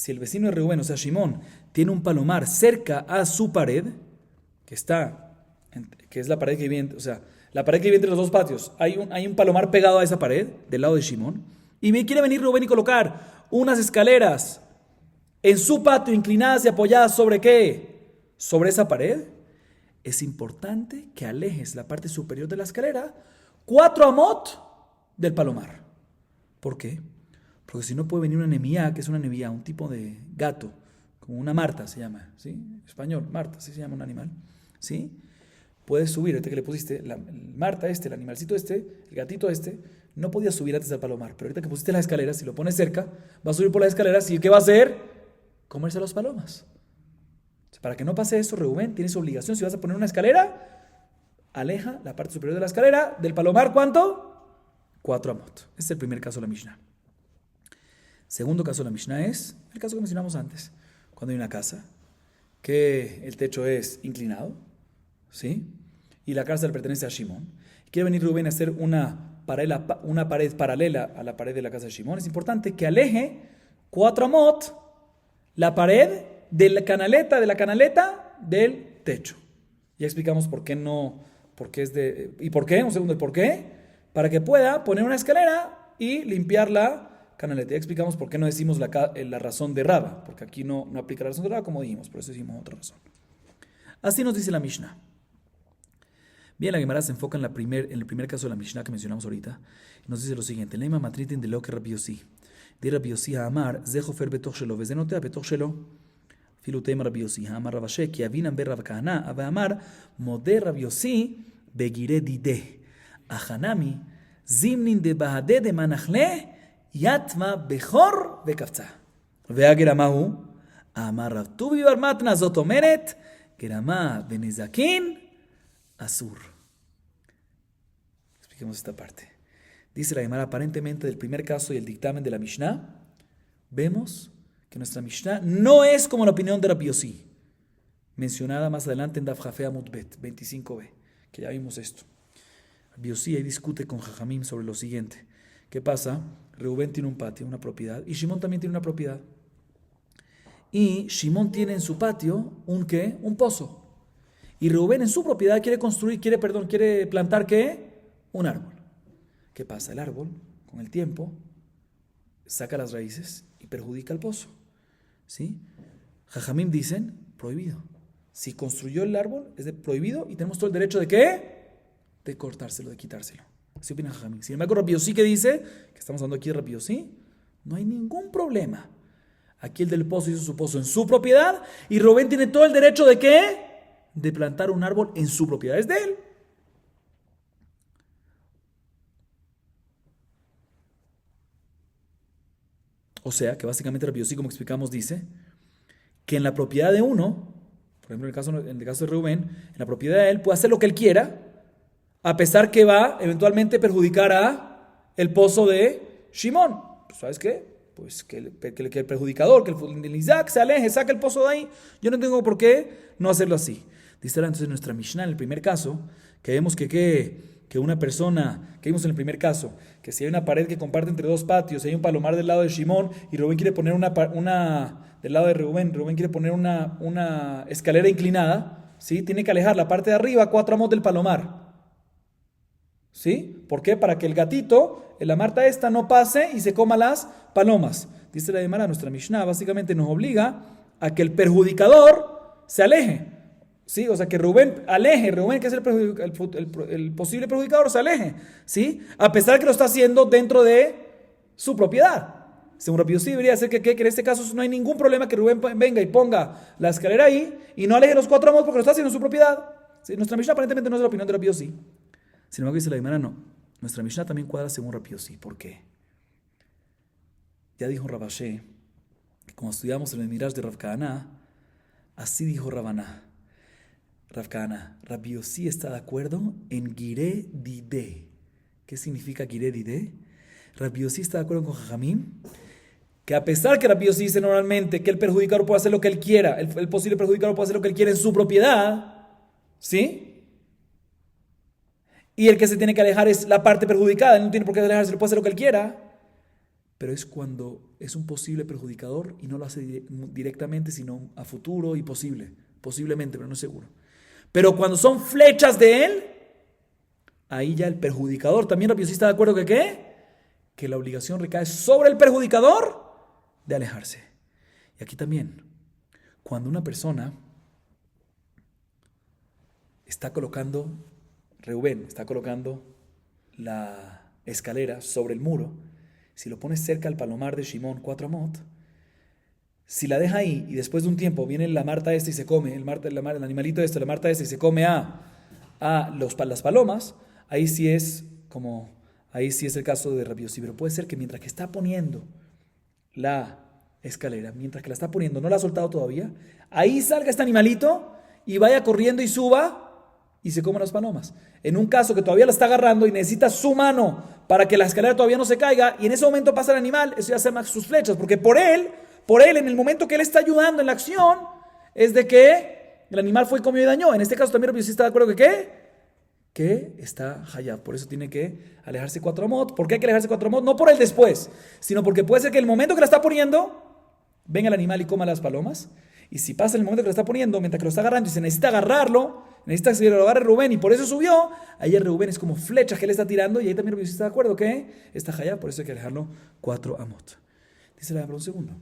el vecino de Reubén, o sea Shimón, tiene un palomar cerca a su pared, que es la pared que vive, o sea, la pared que vive entre los 2 patios, hay un palomar pegado a esa pared, del lado de Shimón, y quiere venir Reubén y colocar unas escaleras en su patio, inclinadas y apoyadas ¿sobre qué? Sobre esa pared. Es importante que alejes la parte superior de la escalera 4 amot del palomar. ¿Por qué? Porque si no puede venir una nemía, que es una nemía, un tipo de gato, como una marta se llama, ¿sí? En español, marta, así se llama un animal, ¿sí? Puedes subir, ahorita que le pusiste el marta el animalcito el gatito no podía subir antes del palomar, pero ahorita que pusiste las escaleras, si lo pones cerca, va a subir por las escaleras y ¿qué va a hacer? Comerse a los palomas. O sea, para que no pase eso, Reubén, tienes obligación, si vas a poner una escalera, aleja la parte superior de la escalera del palomar, ¿cuánto? 4 amot. Este es el primer caso de la Mishnah. Segundo caso de la Mishnah es el caso que mencionamos antes, cuando hay una casa que el techo es inclinado, ¿sí? Y la casa le pertenece a Shimón. Quiere venir Rubén a hacer una pared paralela a la pared de la casa de Shimón. Es importante que aleje 4 amot la pared de la canaleta del techo. Ya explicamos por qué no, por qué es de, y por qué, un segundo, el por qué, para que pueda poner una escalera y limpiar la Canalete. Ya explicamos por qué no decimos la razón de Raba, porque aquí no aplica la razón de Raba como dijimos, por eso decimos otra razón. Así nos dice la Mishnah. Bien, la Gemara se enfoca en el primer caso de la Mishnah que mencionamos ahorita. Nos dice lo siguiente: Leima matritin de lo que Rabbi Yossi. De Rabbi Yossi a Amar, zehofer betoch shelo, vezenotea betoch shelo. Filutem Rabbi Yossi, Amar Rabashe, ki avinan ber Rav Kahana, ava Amar, mode Rabbi Yossi, begire dide. Achanami, zimnin de bahade de manachle, yatma bechor vekavtza. Veageramahu, Amar Rav Tuvi bar matna zot omeret, gerama benezakin, asur. Expliquemos esta parte. Dice la Gemara, aparentemente del primer caso y el dictamen de la Mishnah, vemos que nuestra Mishnah no es como la opinión de Rabbi Yossi, mencionada más adelante en Daf Jafea Mutbet 25b, que ya vimos esto. Rabbi Yossi ahí discute con Jajamim sobre lo siguiente. ¿Qué pasa? Reubén tiene un patio, una propiedad, y Shimón también tiene una propiedad. Y Shimón tiene en su patio un pozo. Y Reubén en su propiedad quiere plantar ¿qué? Un árbol. ¿Qué pasa? El árbol, con el tiempo, saca las raíces y perjudica el pozo. ¿Sí? Jajamim dicen, prohibido. Si construyó el árbol, es prohibido y tenemos todo el derecho de ¿qué? De cortárselo, de quitárselo. Así opina Jajamim. Sin embargo, Rabbi Yossi, ¿qué dice? Que estamos hablando aquí de Rabbi Yossi. No hay ningún problema. Aquí el del pozo hizo su pozo en su propiedad y Rubén tiene todo el derecho de ¿qué? De plantar un árbol en su propiedad. Es de él. O sea, que básicamente Rabbi Yossi, como explicamos, dice que en la propiedad de uno, por ejemplo en el caso de Rubén, en la propiedad de él puede hacer lo que él quiera, a pesar que va eventualmente perjudicar a el pozo de Shimón. Pues, ¿sabes qué? Pues que el perjudicador, que el Isaac se aleje, saque el pozo de ahí. Yo no tengo por qué no hacerlo así. Dice entonces nuestra Mishnah en el primer caso, que vemos que una persona, que vimos en el primer caso, que si hay una pared que comparte entre dos patios, si hay un palomar del lado de Shimón y Rubén quiere poner una del lado de Rubén quiere poner una escalera inclinada, ¿sí? Tiene que alejar la parte de arriba 4 amos del palomar. ¿Sí? ¿Por qué? Para que el gatito, la marta esta, no pase y se coma las palomas. Dice la Gemara, nuestra Mishnah básicamente nos obliga a que el perjudicador se aleje. ¿Sí? O sea, que Rubén, que es el posible perjudicador, se aleje. ¿Sí? A pesar que lo está haciendo dentro de su propiedad. Según Rabbi Yossi debería ser que en este caso no hay ningún problema que Rubén venga y ponga la escalera ahí y no aleje los 4 amos porque lo está haciendo en su propiedad. ¿Sí? Nuestra Mishnah aparentemente no es la opinión de Rabbi Yossi. Sin embargo, dice la Gemara, no. Nuestra Mishnah también cuadra según Rabbi Yossi. ¿Por qué? Ya dijo Rabashe, que como estudiamos en el Midrash de Rav Kahana, así dijo Rabaná. Rav Kahana, Rabbi Yossi está de acuerdo en Gireh Dideh. ¿Qué significa Gireh Dideh? Rabbi Yossi está de acuerdo con Jajamim, que a pesar que Rabbi Yossi dice normalmente que el perjudicador puede hacer lo que él quiera, el posible perjudicador puede hacer lo que él quiera en su propiedad, ¿sí? Y el que se tiene que alejar es la parte perjudicada, él no tiene por qué alejarse, puede hacer lo que él quiera. Pero es cuando es un posible perjudicador y no lo hace directamente, sino a futuro y posiblemente, pero no es seguro. Pero cuando son flechas de él, ahí ya el perjudicador, también Rabbi Yossi está de acuerdo que ¿qué? Que la obligación recae sobre el perjudicador de alejarse. Y aquí también, cuando una persona Reubén está colocando la escalera sobre el muro, si lo pones cerca al palomar de Shimón 4 amot, si la deja ahí y después de un tiempo viene la marta esta y se come, el animalito este, la marta esta y se come las palomas, ahí sí es el caso de Rabbi Yossi. Pero puede ser que mientras que está poniendo la escalera, mientras que la está poniendo, no la ha soltado todavía, ahí salga este animalito y vaya corriendo y suba y se coma las palomas. En un caso que todavía la está agarrando y necesita su mano para que la escalera todavía no se caiga, y en ese momento pasa el animal, eso ya se llama sus flechas, porque por él, en el momento que él está ayudando en la acción, es de que el animal fue comido y dañó. En este caso también Rabbi Yossi está de acuerdo que está hayab, por eso tiene que alejarse 4 amot. ¿Por qué hay que alejarse 4 amot? No por el después, sino porque puede ser que el momento que la está poniendo, venga el animal y coma las palomas, Y si pasa en el momento que lo está poniendo, mientras que lo está agarrando y se necesita agarrarlo, necesita que lo agarre Rubén y por eso subió, ahí el Rubén es como flechas que él está tirando y ahí también Rabbi Yosef está de acuerdo que está Hayab, por eso hay que dejarlo 4 amot. Dice la un segundo.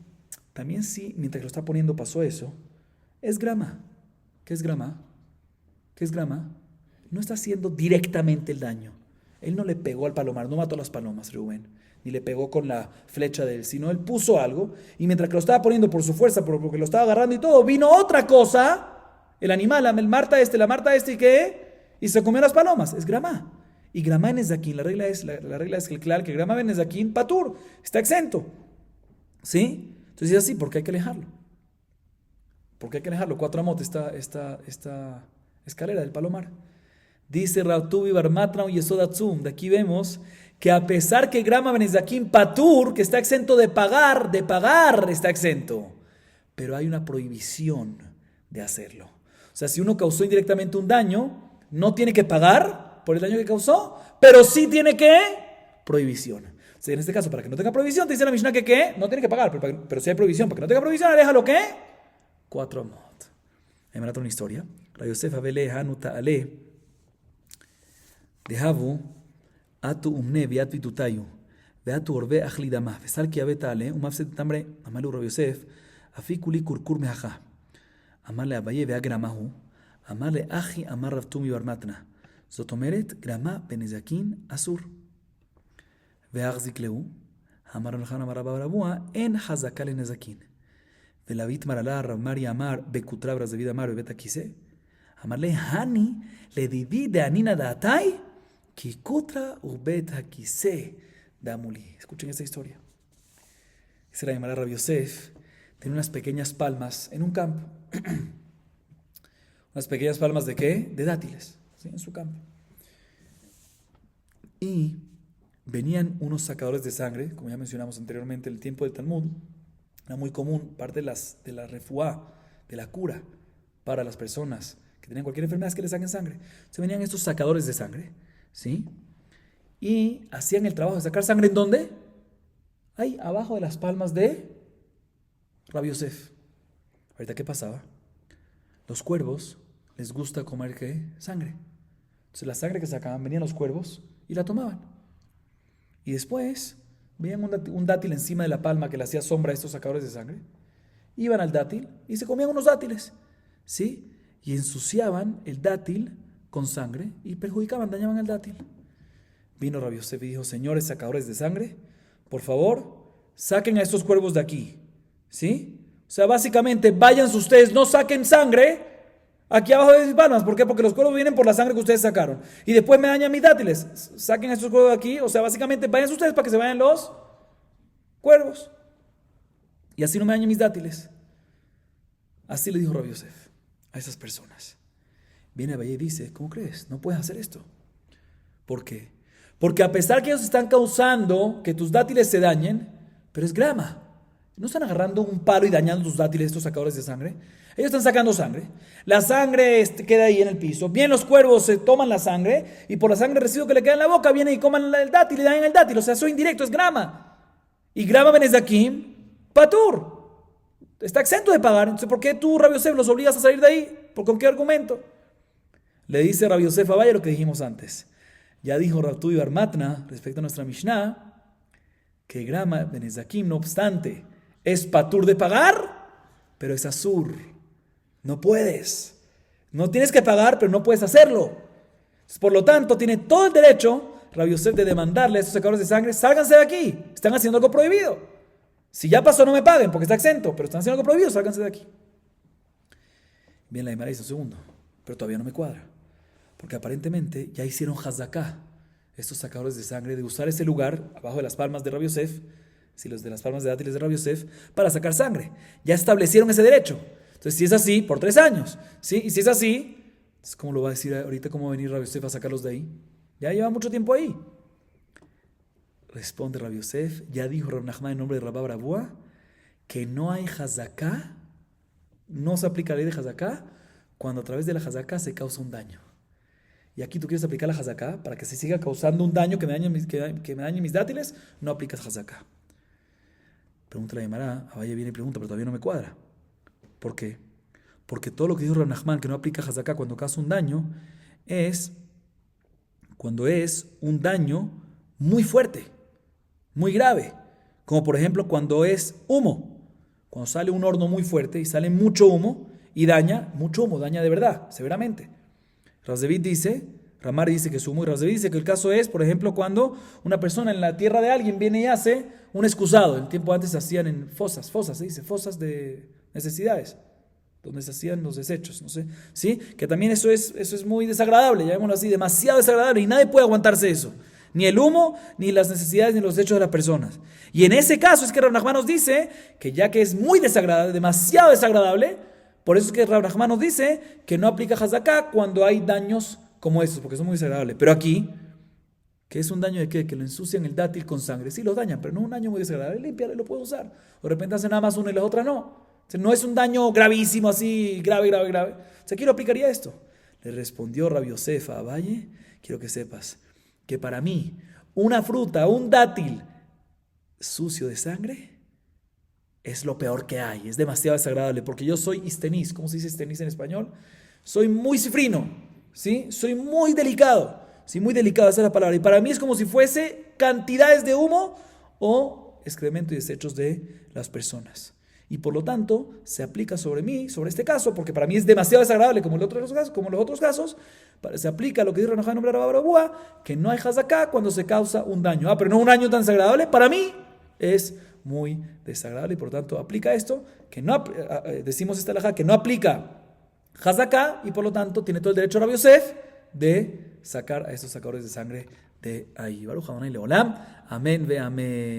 También si mientras que lo está poniendo pasó eso, es grama. ¿Qué es grama? ¿Qué es grama? No está haciendo directamente el daño. Él no le pegó al palomar, no mató a las palomas, Rubén, ni le pegó con la flecha de él, sino él puso algo y mientras que lo estaba poniendo por su fuerza, porque lo estaba agarrando y todo, vino otra cosa, el animal, la marta y ¿qué? Y se comió las palomas. Es grama. Y grama en Nezakin, la regla es claro que grama en Nezakin, patur, está exento. ¿Sí? Entonces es así, ¿por qué hay que alejarlo? ¿Por qué hay que alejarlo? 4 amot esta escalera del palomar. Dice Rautubi Barmatna y Yesodatzum. De aquí vemos que a pesar que grama benezakim patur, que está exento de pagar está exento. Pero hay una prohibición de hacerlo. O sea, si uno causó indirectamente un daño, no tiene que pagar por el daño que causó, pero sí tiene que prohibición. O sea, en este caso, para que no tenga prohibición, te dice la Mishnah que ¿qué? No tiene que pagar, pero si hay prohibición, para que no tenga prohibición, déjalo ¿qué? 4 amot. Ahí me trata una historia. Rabbi Yosef Abele Hanuta Ale Dehavu Atu Umne Viat Vitutayu Veatu Orbe Achlidama Vesal Kiabeta Ale Umafset Tambre Amalu Rabbi Yosef Afikuli Kurkur Mehaja Amarle Abaye Veagramahu Amarle Aji Amar Ravtumi Barmatna Zotomeret Grama Benezakin Asur Veagzik Leu Amar Alhan Amar Rababua En Hazakale Nezakin Velavit Marala Rav Maria Amar Bekutrabras de Vida Amar Bebeta Kise Amarle Hani le divide Anina Datai Kikutra Ubeta Kise Damuli. Escuchen esta historia. Se la llamará Rabbi Yosef. Tiene unas pequeñas palmas en un campo. Unas pequeñas palmas de ¿qué? De dátiles, ¿sí? En su campo. Y venían unos sacadores de sangre, como ya mencionamos anteriormente, en el tiempo del Talmud. Era muy común, parte de la refuá, de la cura para las personas que tenían cualquier enfermedad, es que les saquen sangre. Se venían estos sacadores de sangre, ¿sí? Y hacían el trabajo de sacar sangre, ¿en dónde? Ahí, abajo de las palmas de Rabbi Yosef. Ahorita, ¿qué pasaba? Los cuervos les gusta comer, ¿qué? Sangre. Entonces la sangre que sacaban, venían los cuervos y la tomaban. Y después veían un dátil encima de la palma que le hacía sombra a estos sacadores de sangre. Iban al dátil y se comían unos dátiles, ¿sí? Y ensuciaban el dátil con sangre y perjudicaban, dañaban el dátil. Vino Rabbi Yosef y dijo: señores sacadores de sangre, por favor, saquen a estos cuervos de aquí, ¿sí? O sea, básicamente, váyanse ustedes, no saquen sangre aquí abajo de mis palmas. ¿Por qué? Porque los cuervos vienen por la sangre que ustedes sacaron. Y después me dañan mis dátiles. Saquen a estos cuervos de aquí. O sea, básicamente, váyanse ustedes para que se vayan los cuervos. Y así no me dañen mis dátiles. Así le dijo Rabbi Yosef a esas personas. Viene Abaye y dice: ¿cómo crees? No puedes hacer esto. ¿Por qué? Porque a pesar que ellos están causando que tus dátiles se dañen, pero es grama. No están agarrando un palo y dañando tus dátiles, estos sacadores de sangre. Ellos están sacando sangre. La sangre queda ahí en el piso. Vienen los cuervos, se toman la sangre y por la sangre residuo que le queda en la boca vienen y coman el dátil y dañan el dátil. O sea, eso es indirecto, es grama. Y grama benezakim, patur. Está exento de pagar. Entonces, ¿por qué tú, Rabbi Yosef, los obligas a salir de ahí? ¿Con qué argumento? Le dice Rabbi Yosef a Abaye lo que dijimos antes. Ya dijo Rabtubi Barmatna respecto a nuestra Mishnah que grama benezakim, no obstante, es patur de pagar, pero es asur. No puedes. No tienes que pagar, pero no puedes hacerlo. Por lo tanto, tiene todo el derecho Rabbi Yosef de demandarle a estos sacadores de sangre: sálganse de aquí, están haciendo algo prohibido. Si ya pasó, no me paguen porque está exento, pero están haciendo algo prohibido, sálganse de aquí. Bien, la Gemara dice: un segundo, pero todavía no me cuadra. Porque aparentemente ya hicieron hazaká estos sacadores de sangre de usar ese lugar abajo de las palmas de Rabbi Yosef, si los de las palmas de dátiles de Rabbi Yosef, para sacar sangre. Ya establecieron ese derecho. Entonces, si es así, por 3 años, ¿sí? Y si es así, entonces, ¿cómo lo va a decir ahorita? ¿Cómo va a venir Rabbi Yosef a sacarlos de ahí? Ya lleva mucho tiempo ahí. Responde Rabbi Yosef: ya dijo Rav Nachman en nombre de Rabba Barabúa que no hay hazaká, no se aplica la ley de hazaká cuando a través de la hazaká se causa un daño. Y aquí tú quieres aplicar la hazaká para que se siga causando un daño que me dañe mis dátiles, no aplicas hazaká. Pregunta la Gemara, Abaye viene y pregunta, pero todavía no me cuadra. ¿Por qué? Porque todo lo que dijo Rav Nachman, que no aplica Hazaká cuando causa un daño, es cuando es un daño muy fuerte, muy grave. Como por ejemplo cuando es humo. Cuando sale un horno muy fuerte y sale mucho humo y daña, mucho humo, daña de verdad, severamente. Razevit dice, Ramar dice que es humo y Razevit dice que el caso es, por ejemplo, cuando una persona en la tierra de alguien viene y hace un excusado. En tiempo antes se hacían en fosas, se dice, fosas de necesidades, donde se hacían los desechos, no sé, ¿sí? Que también eso es muy desagradable, llamémoslo así, demasiado desagradable y nadie puede aguantarse eso. Ni el humo, ni las necesidades, ni los desechos de las personas. Y en ese caso es que Rav Nachman nos dice que ya que es muy desagradable, demasiado desagradable, por eso es que Rav Nachman nos dice que no aplica Hazaká cuando hay daños como estos, porque son muy desagradables. Pero aquí, ¿que es un daño de qué? Que lo ensucian el dátil con sangre. Sí, lo dañan, pero no es un daño muy desagradable. Limpiarlo y lo puede usar. O de repente hace nada más una y las otras no. O sea, no es un daño gravísimo así, grave. O sea, ¿quién lo aplicaría esto? Le respondió Rabbi Yosef a Abaye, quiero que sepas que para mí una fruta, un dátil sucio de sangre es lo peor que hay, es demasiado desagradable, porque yo soy istenis. ¿Cómo se dice istenis en español? Soy muy cifrino, ¿sí? Soy muy delicado, sí, muy delicado, esa es la palabra, y para mí es como si fuese cantidades de humo o excremento y desechos de las personas. Y por lo tanto, se aplica sobre mí, sobre este caso, porque para mí es demasiado desagradable como los otros casos, se aplica lo que dice Rav Barabúa, que no hay hazaká cuando se causa un daño. Pero no un daño tan desagradable, para mí es muy desagradable y por lo tanto aplica esto, que no, decimos esta halajá, que no aplica hazaká y por lo tanto tiene todo el derecho Rabbi Yosef de sacar a estos sacadores de sangre de ahí. Baruch Adonai Leolam. Amén ve amén.